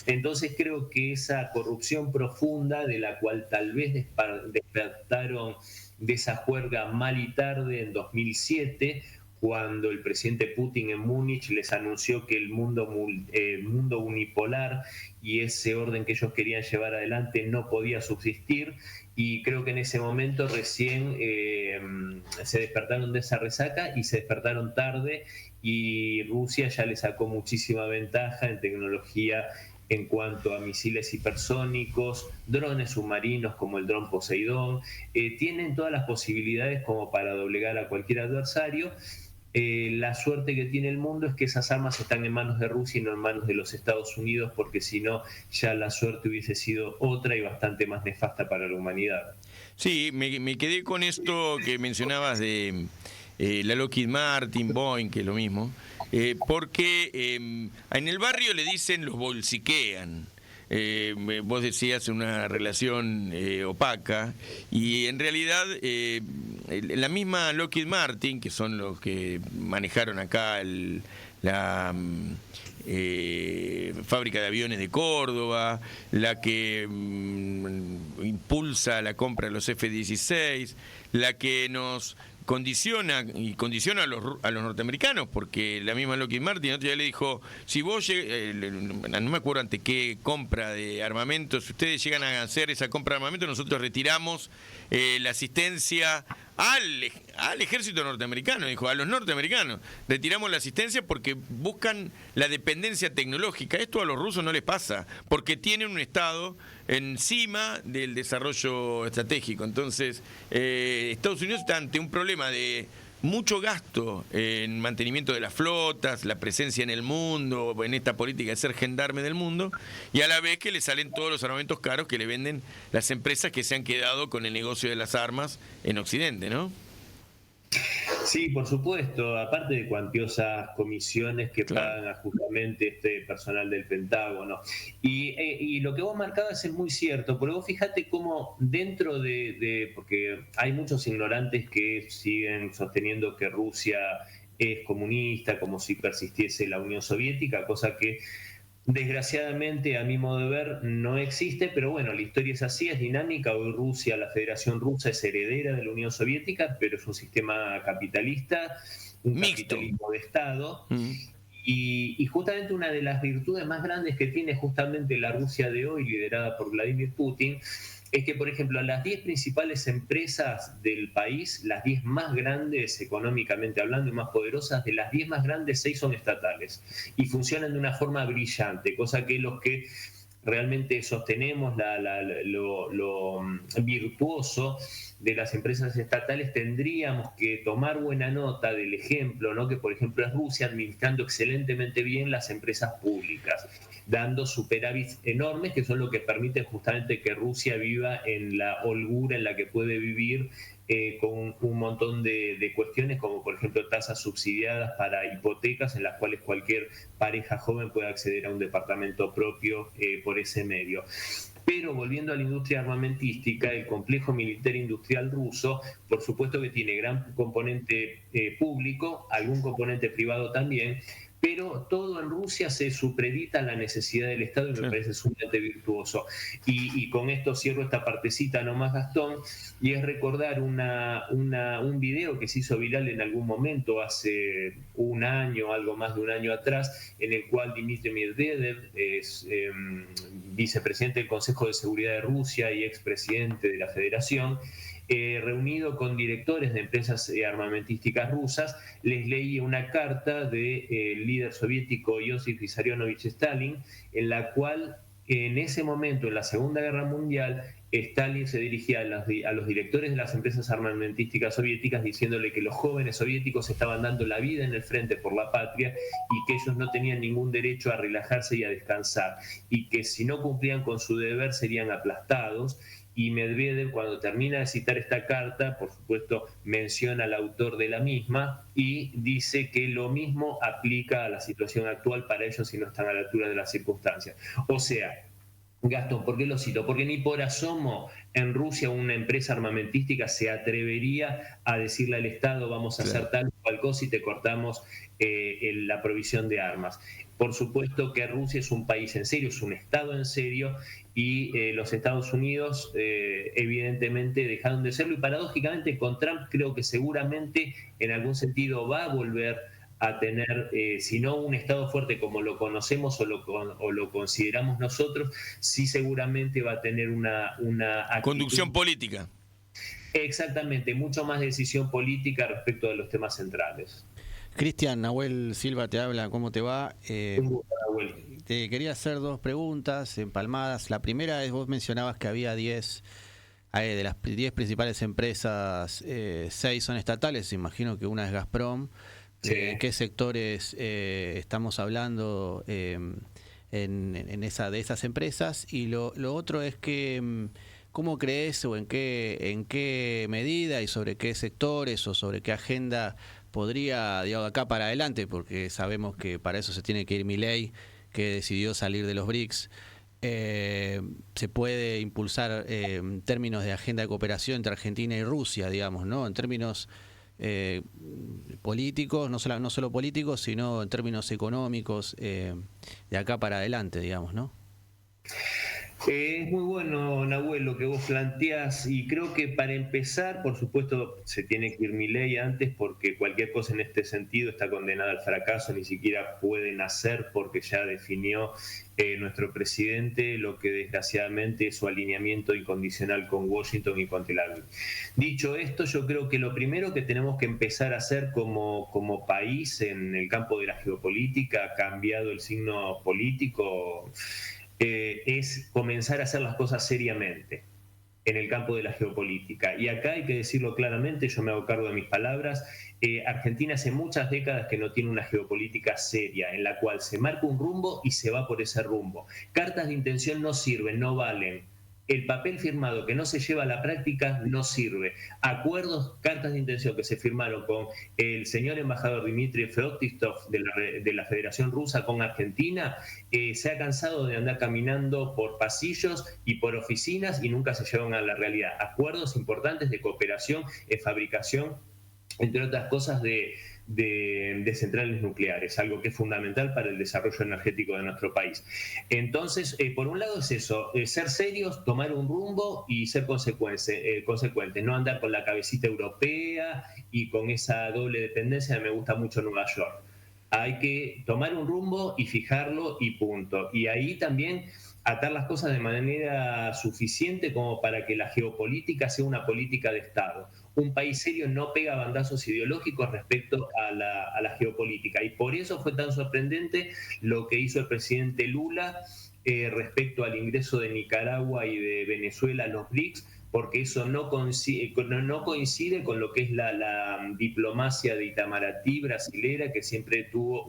Entonces creo que esa corrupción profunda, de la cual tal vez despertaron de esa juerga mal y tarde en 2007, cuando el presidente Putin en Múnich les anunció que el mundo unipolar y ese orden que ellos querían llevar adelante no podía subsistir, y creo que en ese momento recién se despertaron de esa resaca, y se despertaron tarde, y Rusia ya le sacó muchísima ventaja en tecnología en cuanto a misiles hipersónicos, drones submarinos como el dron Poseidón, tienen todas las posibilidades como para doblegar a cualquier adversario. La suerte que tiene el mundo es que esas armas están en manos de Rusia y no en manos de los Estados Unidos, porque si no, ya la suerte hubiese sido otra y bastante más nefasta para la humanidad. Sí, me quedé con esto que mencionabas de la Lockheed Martin, Boeing, que es lo mismo, porque en el barrio le dicen los bolsiquean. Vos decías una relación opaca, y en realidad la misma Lockheed Martin, que son los que manejaron acá la fábrica de aviones de Córdoba, la que impulsa la compra de los F-16, la que nos condiciona a los norteamericanos, porque la misma Lockheed Martin otro día le dijo, si vos no me acuerdo ante qué compra de armamento, si ustedes llegan a hacer esa compra de armamento, nosotros retiramos la asistencia al ejército norteamericano, dijo, a los norteamericanos retiramos la asistencia porque buscan la dependencia tecnológica. Esto a los rusos no les pasa, porque tienen un Estado encima del desarrollo estratégico. Entonces, Estados Unidos está ante un problema de mucho gasto en mantenimiento de las flotas, la presencia en el mundo, en esta política de ser gendarme del mundo, y a la vez que le salen todos los armamentos caros que le venden las empresas que se han quedado con el negocio de las armas en Occidente, ¿no? Sí, por supuesto, aparte de cuantiosas comisiones que pagan justamente este personal del Pentágono. Y lo que vos marcabas es muy cierto, porque vos fíjate cómo dentro porque hay muchos ignorantes que siguen sosteniendo que Rusia es comunista, como si persistiese la Unión Soviética, cosa que desgraciadamente, a mi modo de ver, no existe, pero bueno, la historia es así, es dinámica. Hoy Rusia, la Federación Rusa, es heredera de la Unión Soviética, pero es un sistema capitalista, un mixto, capitalismo de Estado. Y justamente una de las virtudes más grandes que tiene justamente la Rusia de hoy, liderada por Vladimir Putin, es que, por ejemplo, las 10 principales empresas del país, las 10 más grandes económicamente hablando y más poderosas, de las 10 más grandes, 6 son estatales y funcionan de una forma brillante, cosa que los que realmente sostenemos lo virtuoso de las empresas estatales tendríamos que tomar buena nota del ejemplo, ¿no? Que por ejemplo es Rusia administrando excelentemente bien las empresas públicas, dando superávits enormes que son lo que permite justamente que Rusia viva en la holgura en la que puede vivir, con un montón de cuestiones como por ejemplo tasas subsidiadas para hipotecas en las cuales cualquier pareja joven puede acceder a un departamento propio por ese medio. Pero volviendo a la industria armamentística, el complejo militar industrial ruso, por supuesto que tiene gran componente público, algún componente privado también, pero todo en Rusia se supedita a la necesidad del Estado y me parece sumamente virtuoso. Y con esto cierro esta partecita nomás, Gastón, y es recordar un video que se hizo viral en algún momento, hace un año, algo más de un año atrás, en el cual Dmitry Medvedev, es vicepresidente del Consejo de Seguridad de Rusia y expresidente de la Federación, reunido con directores de empresas armamentísticas rusas, les leí una carta del líder soviético Josip Vissarionovich Stalin, en la cual en ese momento, en la Segunda Guerra Mundial, Stalin se dirigía a los directores de las empresas armamentísticas soviéticas diciéndole que los jóvenes soviéticos estaban dando la vida en el frente por la patria y que ellos no tenían ningún derecho a relajarse y a descansar, y que si no cumplían con su deber serían aplastados. Y Medvedev, cuando termina de citar esta carta, por supuesto menciona al autor de la misma y dice que lo mismo aplica a la situación actual para ellos si no están a la altura de las circunstancias. O sea, Gastón, ¿por qué lo cito? Porque ni por asomo en Rusia una empresa armamentística se atrevería a decirle al Estado vamos a hacer tal o cual cosa y te cortamos la provisión de armas. Por supuesto que Rusia es un país en serio, es un Estado en serio, y los Estados Unidos evidentemente dejaron de serlo, y paradójicamente con Trump creo que seguramente en algún sentido va a volver a tener, si no un Estado fuerte como lo conocemos o lo consideramos nosotros, sí seguramente va a tener una conducción política. Exactamente, mucho más decisión política respecto de los temas centrales. Cristian, Nahuel Silva te habla, ¿cómo te va? Un gusto, Nahuel. te quería hacer 2 preguntas empalmadas. La primera es, vos mencionabas que había 10, de las 10 principales empresas, 6 son estatales, imagino que una es Gazprom. Sí. ¿Qué sectores estamos hablando de esas empresas? Y lo otro es que, ¿cómo crees o en qué medida y sobre qué sectores o sobre qué agenda podría, digamos, acá para adelante, porque sabemos que para eso se tiene que ir Milei, que decidió salir de los BRICS, se puede impulsar en términos de agenda de cooperación entre Argentina y Rusia, digamos, ¿no? En términos políticos, no solo políticos, sino en términos económicos, de acá para adelante, digamos, ¿no? Es muy bueno, Nahuel, lo que vos planteás, y creo que para empezar, por supuesto, se tiene que ir Milei antes, porque cualquier cosa en este sentido está condenada al fracaso, ni siquiera pueden hacer, porque ya definió nuestro presidente lo que desgraciadamente es su alineamiento incondicional con Washington y con Tel Aviv. Dicho esto, yo creo que lo primero que tenemos que empezar a hacer como país en el campo de la geopolítica, ha cambiado el signo político, es comenzar a hacer las cosas seriamente en el campo de la geopolítica. Y acá hay que decirlo claramente, yo me hago cargo de mis palabras, Argentina hace muchas décadas que no tiene una geopolítica seria, en la cual se marca un rumbo y se va por ese rumbo. Cartas de intención no sirven, no valen. El papel firmado que no se lleva a la práctica no sirve. Acuerdos, cartas de intención que se firmaron con el señor embajador Dmitry Feoktistov de la Federación Rusa con Argentina, se ha cansado de andar caminando por pasillos y por oficinas y nunca se llevan a la realidad. Acuerdos importantes de cooperación en fabricación, entre otras cosas, de centrales nucleares, algo que es fundamental para el desarrollo energético de nuestro país. Entonces, por un lado es eso, ser serios, tomar un rumbo y ser consecuentes, no andar con la cabecita europea y con esa doble dependencia que me gusta mucho Nueva York. Hay que tomar un rumbo y fijarlo y punto. Y ahí también atar las cosas de manera suficiente como para que la geopolítica sea una política de Estado. Un país serio no pega bandazos ideológicos respecto a la geopolítica, y por eso fue tan sorprendente lo que hizo el presidente Lula respecto al ingreso de Nicaragua y de Venezuela a los BRICS, porque eso no coincide con lo que es la diplomacia de Itamaraty brasilera, que siempre tuvo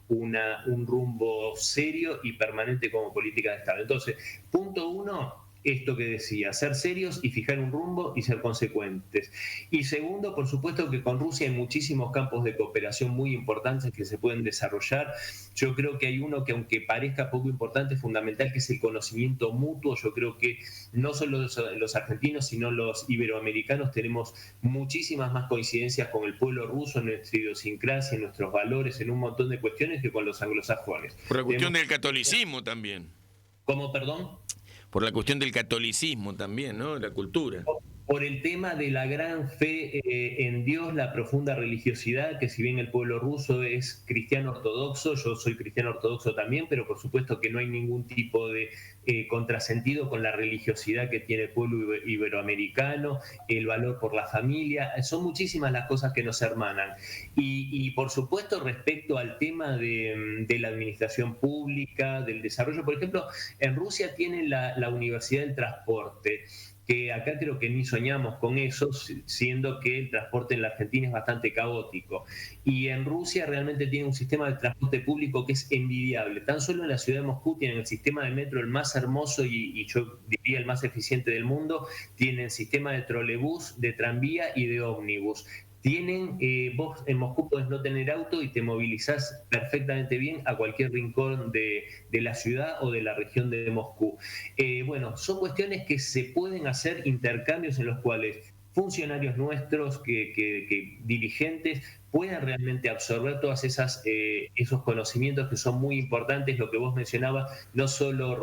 un rumbo serio y permanente como política de Estado. Entonces, punto 1, esto que decía, ser serios y fijar un rumbo y ser consecuentes. Y segundo, por supuesto que con Rusia hay muchísimos campos de cooperación muy importantes que se pueden desarrollar. Yo creo que hay uno que, aunque parezca poco importante, es fundamental, que es el conocimiento mutuo. Yo creo que no solo los argentinos, sino los iberoamericanos tenemos muchísimas más coincidencias con el pueblo ruso en nuestra idiosincrasia, en nuestros valores, en un montón de cuestiones que con los anglosajones. Por la cuestión del catolicismo también. ¿Cómo, perdón? Por la cuestión del catolicismo también, ¿no? La cultura. Por el tema de la gran fe en Dios, la profunda religiosidad, que si bien el pueblo ruso es cristiano ortodoxo, yo soy cristiano ortodoxo también, pero por supuesto que no hay ningún tipo de contrasentido con la religiosidad que tiene el pueblo iberoamericano, el valor por la familia, son muchísimas las cosas que nos hermanan. Y por supuesto, respecto al tema de la administración pública, del desarrollo, por ejemplo, en Rusia tienen la Universidad del Transporte, que acá creo que ni soñamos con eso, siendo que el transporte en la Argentina es bastante caótico. Y en Rusia realmente tiene un sistema de transporte público que es envidiable. Tan solo en la ciudad de Moscú tienen el sistema de metro el más hermoso y yo diría el más eficiente del mundo. Tienen sistema de trolebús, de tranvía y de ómnibus. Vos en Moscú podés no tener auto y te movilizás perfectamente bien a cualquier rincón de la ciudad o de la región de Moscú. Bueno, son cuestiones que se pueden hacer, intercambios en los cuales funcionarios nuestros, que dirigentes, puedan realmente absorber todas esos conocimientos que son muy importantes. Lo que vos mencionabas, no solo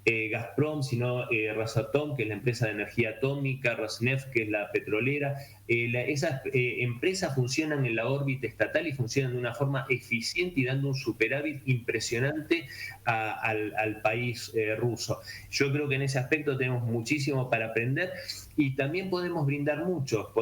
Gazprom, sino Rosatom, que es la empresa de energía atómica, Rosneft, que es la petrolera. Esas empresas funcionan en la órbita estatal y funcionan de una forma eficiente y dando un superávit impresionante al país ruso. Yo creo que en ese aspecto tenemos muchísimo para aprender. Y también podemos brindar mucho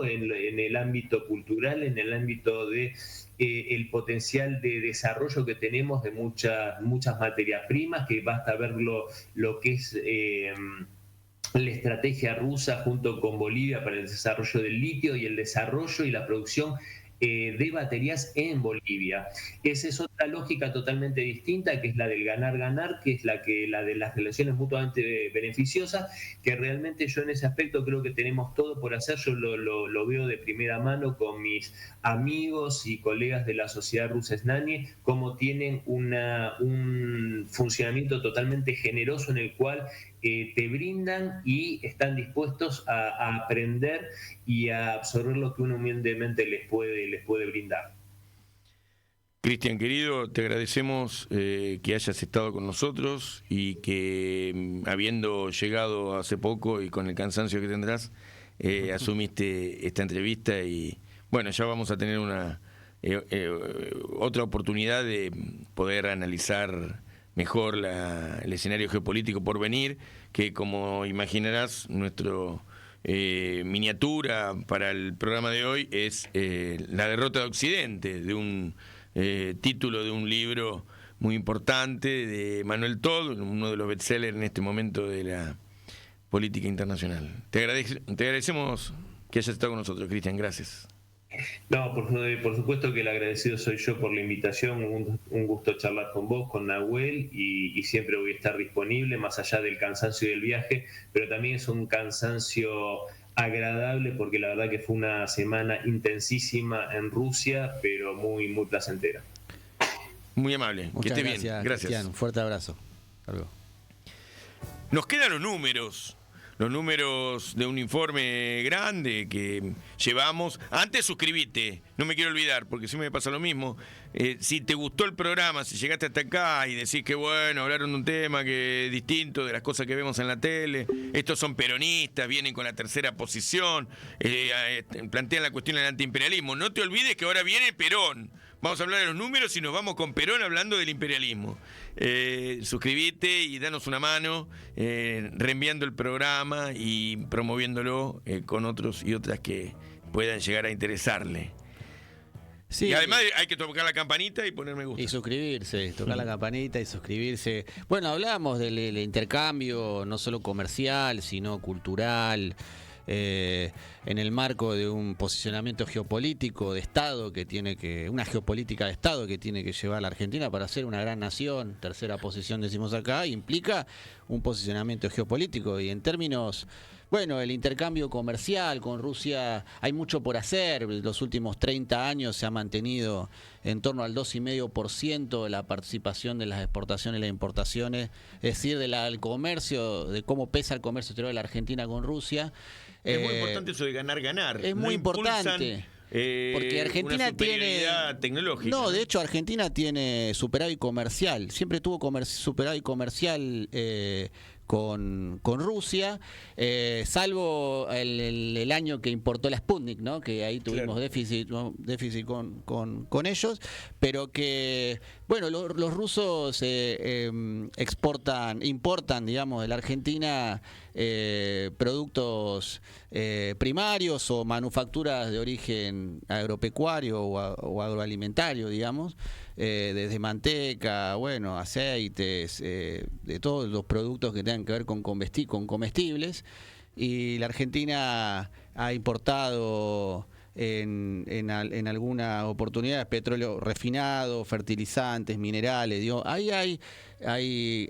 en el ámbito cultural, en el ámbito de el potencial de desarrollo que tenemos de muchas materias primas, que basta ver lo que es la estrategia rusa junto con Bolivia para el desarrollo del litio y el desarrollo y la producción de baterías en Bolivia. Esa es otra lógica totalmente distinta, que es la del ganar-ganar, que es la de las relaciones mutuamente beneficiosas, que realmente yo en ese aspecto creo que tenemos todo por hacer. Yo lo veo de primera mano con mis amigos y colegas de la sociedad rusa Snanie, cómo tienen un funcionamiento totalmente generoso en el cual te brindan y están dispuestos a aprender y a absorber lo que uno humildemente les puede brindar. Cristian, querido, te agradecemos que hayas estado con nosotros y que, habiendo llegado hace poco y con el cansancio que tendrás, asumiste esta entrevista y, bueno, ya vamos a tener otra oportunidad de poder analizar mejor el escenario geopolítico por venir, que, como imaginarás, nuestro miniatura para el programa de hoy es la derrota de Occidente, de un título de un libro muy importante de Manuel Todd, uno de los bestsellers en este momento de la política internacional. Te agradecemos que hayas estado con nosotros, Cristian, gracias. No, por supuesto que el agradecido soy yo por la invitación, un gusto charlar con vos, con Nahuel, y siempre voy a estar disponible, más allá del cansancio del viaje, pero también es un cansancio agradable porque la verdad que fue una semana intensísima en Rusia, pero muy, muy placentera. Muy amable, muchas que esté gracias, bien. Gracias. Cristian, un fuerte abrazo. Hasta luego. Nos quedan los números de un informe grande que llevamos. Antes suscribite, no me quiero olvidar, porque siempre me pasa lo mismo. Si te gustó el programa, si llegaste hasta acá y decís que bueno, hablaron de un tema que es distinto de las cosas que vemos en la tele, estos son peronistas, vienen con la tercera posición, plantean la cuestión del antiimperialismo. No te olvides que ahora viene Perón. Vamos a hablar de los números y nos vamos con Perón hablando del imperialismo. Suscribite y danos una mano, reenviando el programa y promoviéndolo con otros y otras que puedan llegar a interesarle. Sí, y además hay que tocar la campanita y poner me gusta. Y suscribirse, tocar la campanita y suscribirse. Bueno, hablábamos del intercambio no solo comercial, sino cultural, en el marco de un posicionamiento geopolítico de Estado una geopolítica de Estado que tiene que llevar a la Argentina para ser una gran nación, tercera posición decimos acá, implica un posicionamiento geopolítico y en términos, bueno, el intercambio comercial con Rusia hay mucho por hacer. Los últimos 30 años se ha mantenido en torno al 2,5% de la participación de las exportaciones y las importaciones, es decir, del comercio, de cómo pesa el comercio exterior de la Argentina con Rusia. Es muy importante eso de ganar. Es muy importante. Porque Argentina tiene tecnológica. No, de hecho Argentina tiene superávit comercial. Siempre tuvo superávit comercial con Rusia, salvo el año que importó la Sputnik, ¿no? Que ahí tuvimos déficit con ellos, pero que bueno, los rusos importan, digamos, de la Argentina productos primarios o manufacturas de origen agropecuario o agroalimentario, digamos, desde manteca, bueno, aceites, de todos los productos que tengan que ver con comestibles, y la Argentina ha importado en alguna oportunidad petróleo refinado, fertilizantes, minerales. Digo, ahí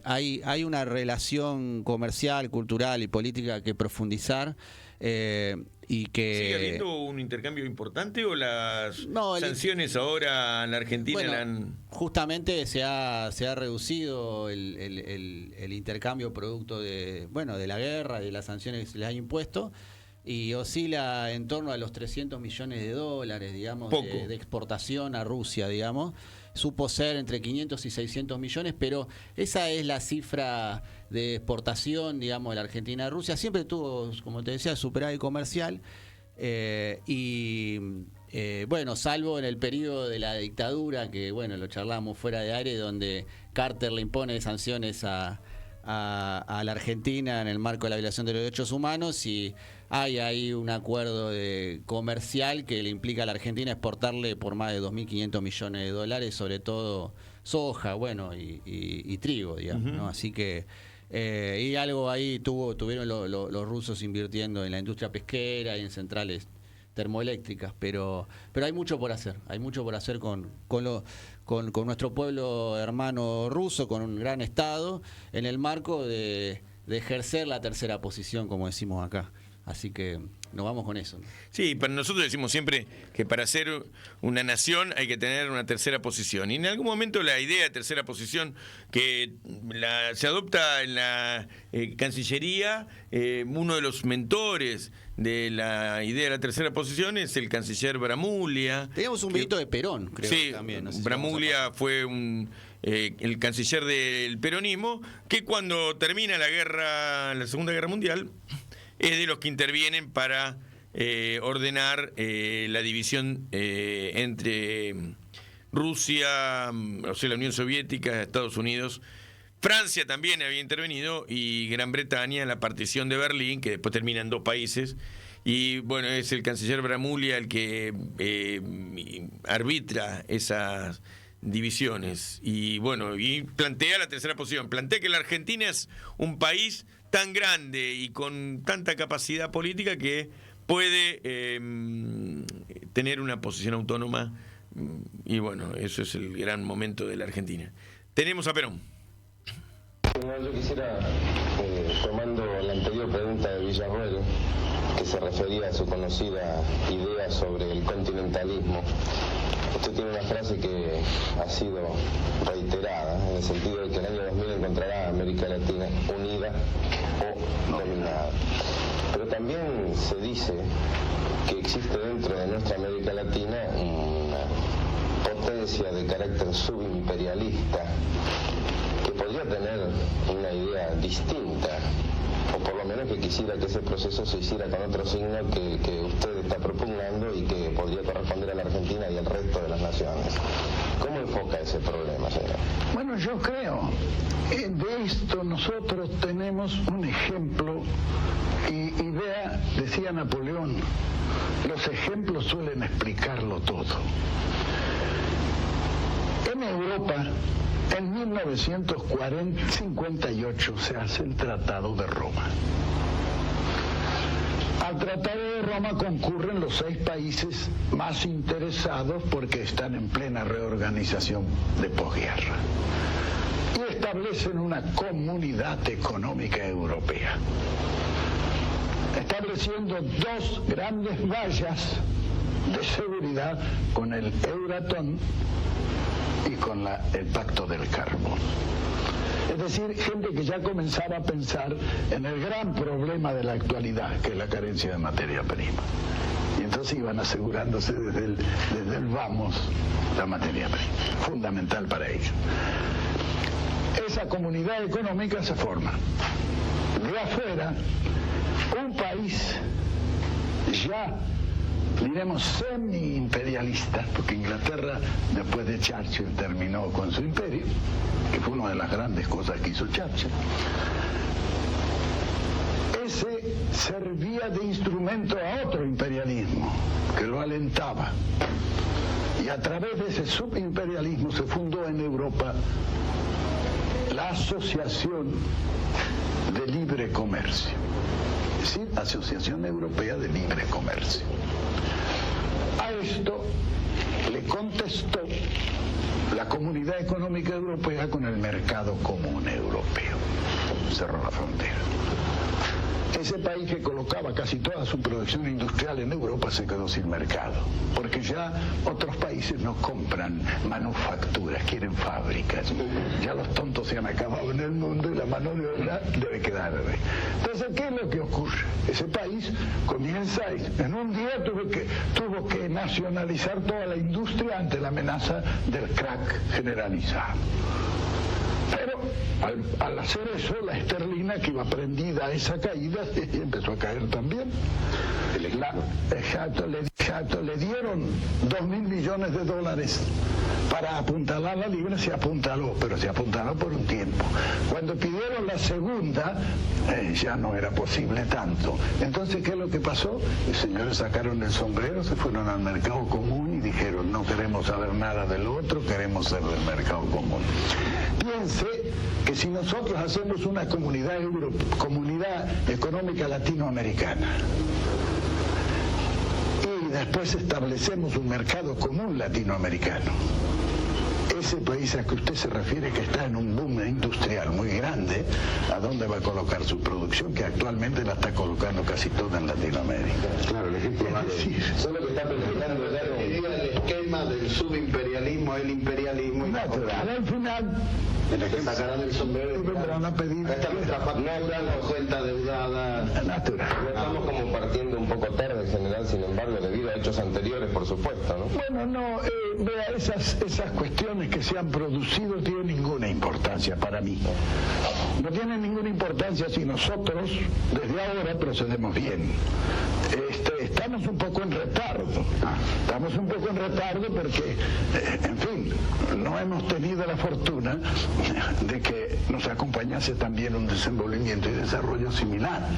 hay una relación comercial, cultural y política que profundizar. Y que ¿sigue habiendo un intercambio importante o las sanciones ahora en la Argentina justamente se ha reducido el intercambio producto de la guerra y de las sanciones que se les ha impuesto, y oscila en torno a los $300 millones, digamos, de exportación a Rusia, digamos. Supo ser entre 500 y 600 millones, pero esa es la cifra de exportación, digamos, de la Argentina a Rusia. Siempre tuvo, como te decía, superávit comercial, bueno, salvo en el periodo de la dictadura, que bueno, lo charlamos fuera de aire, donde Carter le impone sanciones a a la Argentina en el marco de la violación de los derechos humanos, y hay ahí un acuerdo comercial que le implica a la Argentina exportarle por más de 2.500 millones de dólares, sobre todo soja, bueno, y trigo, digamos, ¿no? Así que y algo ahí tuvieron los rusos invirtiendo en la industria pesquera y en centrales termoeléctricas, pero hay mucho por hacer, con nuestro pueblo hermano ruso, con un gran Estado, en el marco de ejercer la tercera posición, como decimos acá. Así que nos vamos con eso, ¿no? Sí, para nosotros decimos siempre que para ser una nación hay que tener una tercera posición. Y en algún momento la idea de tercera posición que se adopta en la Cancillería, uno de los mentores de la idea de la tercera posición es el canciller Bramuglia. Teníamos un videito de Perón, creo, sí, también. No sé si Bramuglia fue el canciller del peronismo, que cuando termina la Segunda Guerra Mundial, es de los que intervienen para ordenar la división entre Rusia, o sea, la Unión Soviética, Estados Unidos. Francia también había intervenido, y Gran Bretaña en la partición de Berlín, que después termina en 2 países. Y bueno, es el canciller Bramuglia el que arbitra esas divisiones. Y bueno, y plantea la tercera posición. Plantea que la Argentina es un país tan grande y con tanta capacidad política que puede tener una posición autónoma, y bueno, eso es el gran momento de la Argentina. Tenemos a Perón. Yo quisiera, tomando la anterior pregunta de Villarroel, que se refería a su conocida idea sobre el continentalismo, usted tiene una frase que ha sido reiterada, en el sentido de que en el año 2000 encontrará a América Latina unida o dominada. Pero también se dice que existe dentro de nuestra América Latina una potencia de carácter subimperialista que podría tener una idea distinta, o por lo menos que quisiera que ese proceso se hiciera con otro signo que usted está propugnando y que podría corresponder a la Argentina y al resto de las naciones. ¿Cómo enfoca ese problema, señor? Bueno, yo creo, de esto nosotros tenemos un ejemplo, y vea, decía Napoleón, los ejemplos suelen explicarlo todo. En Europa, en 1958 se hace el Tratado de Roma. Al Tratado de Roma concurren los 6 países más interesados porque están en plena reorganización de posguerra. Y establecen una comunidad económica europea, estableciendo 2 grandes vallas de seguridad con el Euratom y con el Pacto del Carbón. Es decir, gente que ya comenzaba a pensar en el gran problema de la actualidad, que es la carencia de materia prima. Y entonces iban asegurándose desde el vamos la materia prima, fundamental para ellos. Esa comunidad económica se forma. De afuera, un país ya, diremos, semi-imperialista, porque Inglaterra, después de Churchill, terminó con su imperio, que fue una de las grandes cosas que hizo Churchill. Ese servía de instrumento a otro imperialismo, que lo alentaba. Y a través de ese subimperialismo se fundó en Europa la Asociación de Libre Comercio, es decir, Asociación Europea de Libre Comercio. A esto le contestó la Comunidad Económica Europea con el Mercado Común Europeo. Cerró la frontera. Ese país que colocaba casi toda su producción industrial en Europa se quedó sin mercado, porque ya otros países no compran manufacturas, quieren fábricas. Ya los tontos se han acabado en el mundo y la mano de obra debe quedar. Entonces, ¿qué es lo que ocurre? Ese país comienza, en un día tuvo que nacionalizar toda la industria ante la amenaza del crack generalizado. Pero al hacer eso, la esterlina, que iba prendida a esa caída, empezó a caer también. Le dieron $2.000 millones para apuntalar la libra, se apuntaló, pero se apuntaló por un tiempo. Cuando pidieron la segunda, ya no era posible tanto. Entonces, ¿qué es lo que pasó? Los señores sacaron el sombrero, se fueron al mercado común y dijeron, no queremos saber nada del otro, queremos ser del mercado común. Piense que si nosotros hacemos una comunidad económica latinoamericana, y después establecemos un mercado común latinoamericano, ese país a que usted se refiere, que está en un boom industrial muy grande, ¿a dónde va a colocar su producción? Que actualmente la está colocando casi toda en Latinoamérica. Claro, el ejemplo más solo que está presentando ya el esquema del subimperialismo al imperialismo. Natural, al final en el que sacarán el sombrero y vendrán a pedir esta nuestra factura, la cuenta deudada. Natural. Estamos como partiendo un poco tarde, general, sin embargo, debido a hechos anteriores, por supuesto, ¿no? Bueno, no, vea, esas cuestiones que se han producido tienen ninguna importancia para mí. No tienen ninguna importancia si nosotros desde ahora procedemos bien. Estamos un poco en retardo. Estamos un poco en retardo porque, en fin, no hemos tenido la fortuna de que nos acompañase también un desenvolvimiento y desarrollo similar.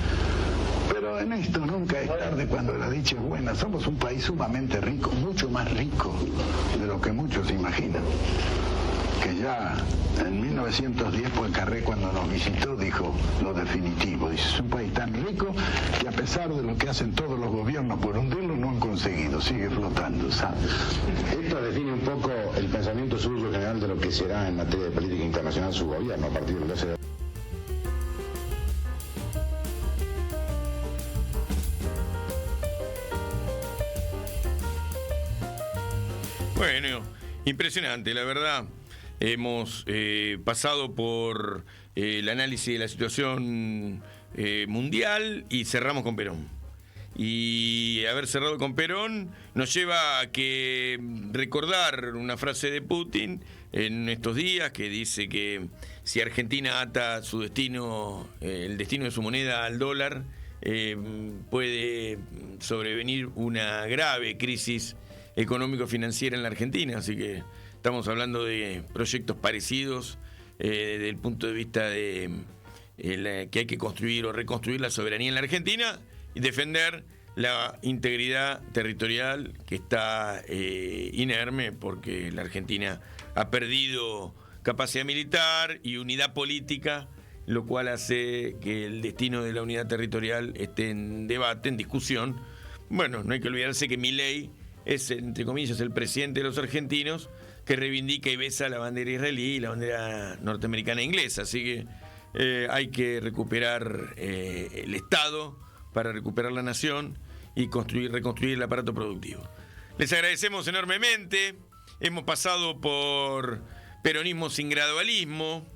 Pero en esto nunca es tarde cuando la dicha es buena. Somos un país sumamente rico, mucho más rico de lo que muchos imaginan. Que ya en 1910 Poincaré, cuando nos visitó, dijo lo definitivo. Dice, es un país tan rico que a pesar de lo que hacen todos los gobiernos por hundirlo, no han conseguido, sigue flotando, ¿sabes? Esto define un poco el pensamiento suyo general de lo que será en materia de política internacional su gobierno a partir del 12 de... Bueno, impresionante, la verdad. Hemos pasado por el análisis de la situación mundial y cerramos con Perón. Y haber cerrado con Perón nos lleva a que recordar una frase de Putin en estos días que dice que si Argentina ata su destino, el destino de su moneda al dólar, puede sobrevenir una grave crisis económico-financiera en la Argentina. Así que estamos hablando de proyectos parecidos desde el punto de vista de que hay que construir o reconstruir la soberanía en la Argentina y defender la integridad territorial que está inerme porque la Argentina ha perdido capacidad militar y unidad política, lo cual hace que el destino de la unidad territorial esté en debate, en discusión. Bueno, no hay que olvidarse que Milei es, entre comillas, el presidente de los argentinos que reivindica y besa la bandera israelí y la bandera norteamericana e inglesa. Así que hay que recuperar el Estado para recuperar la nación y reconstruir el aparato productivo. Les agradecemos enormemente. Hemos pasado por peronismo sin gradualismo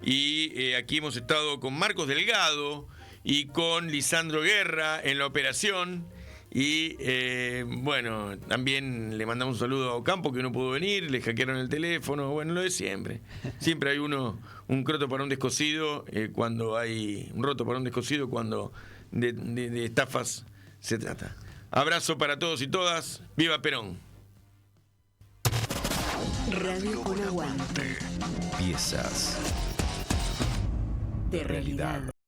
y aquí hemos estado con Marcos Delgado y con Lisandro Guerra en la operación. Y bueno, también le mandamos un saludo a Ocampo, que no pudo venir, le hackearon el teléfono, bueno, lo de siempre. Siempre hay un croto para un descosido, cuando hay un roto para un descosido, cuando de estafas se trata. Abrazo para todos y todas, ¡viva Perón! Radio con Aguante. Piezas De realidad.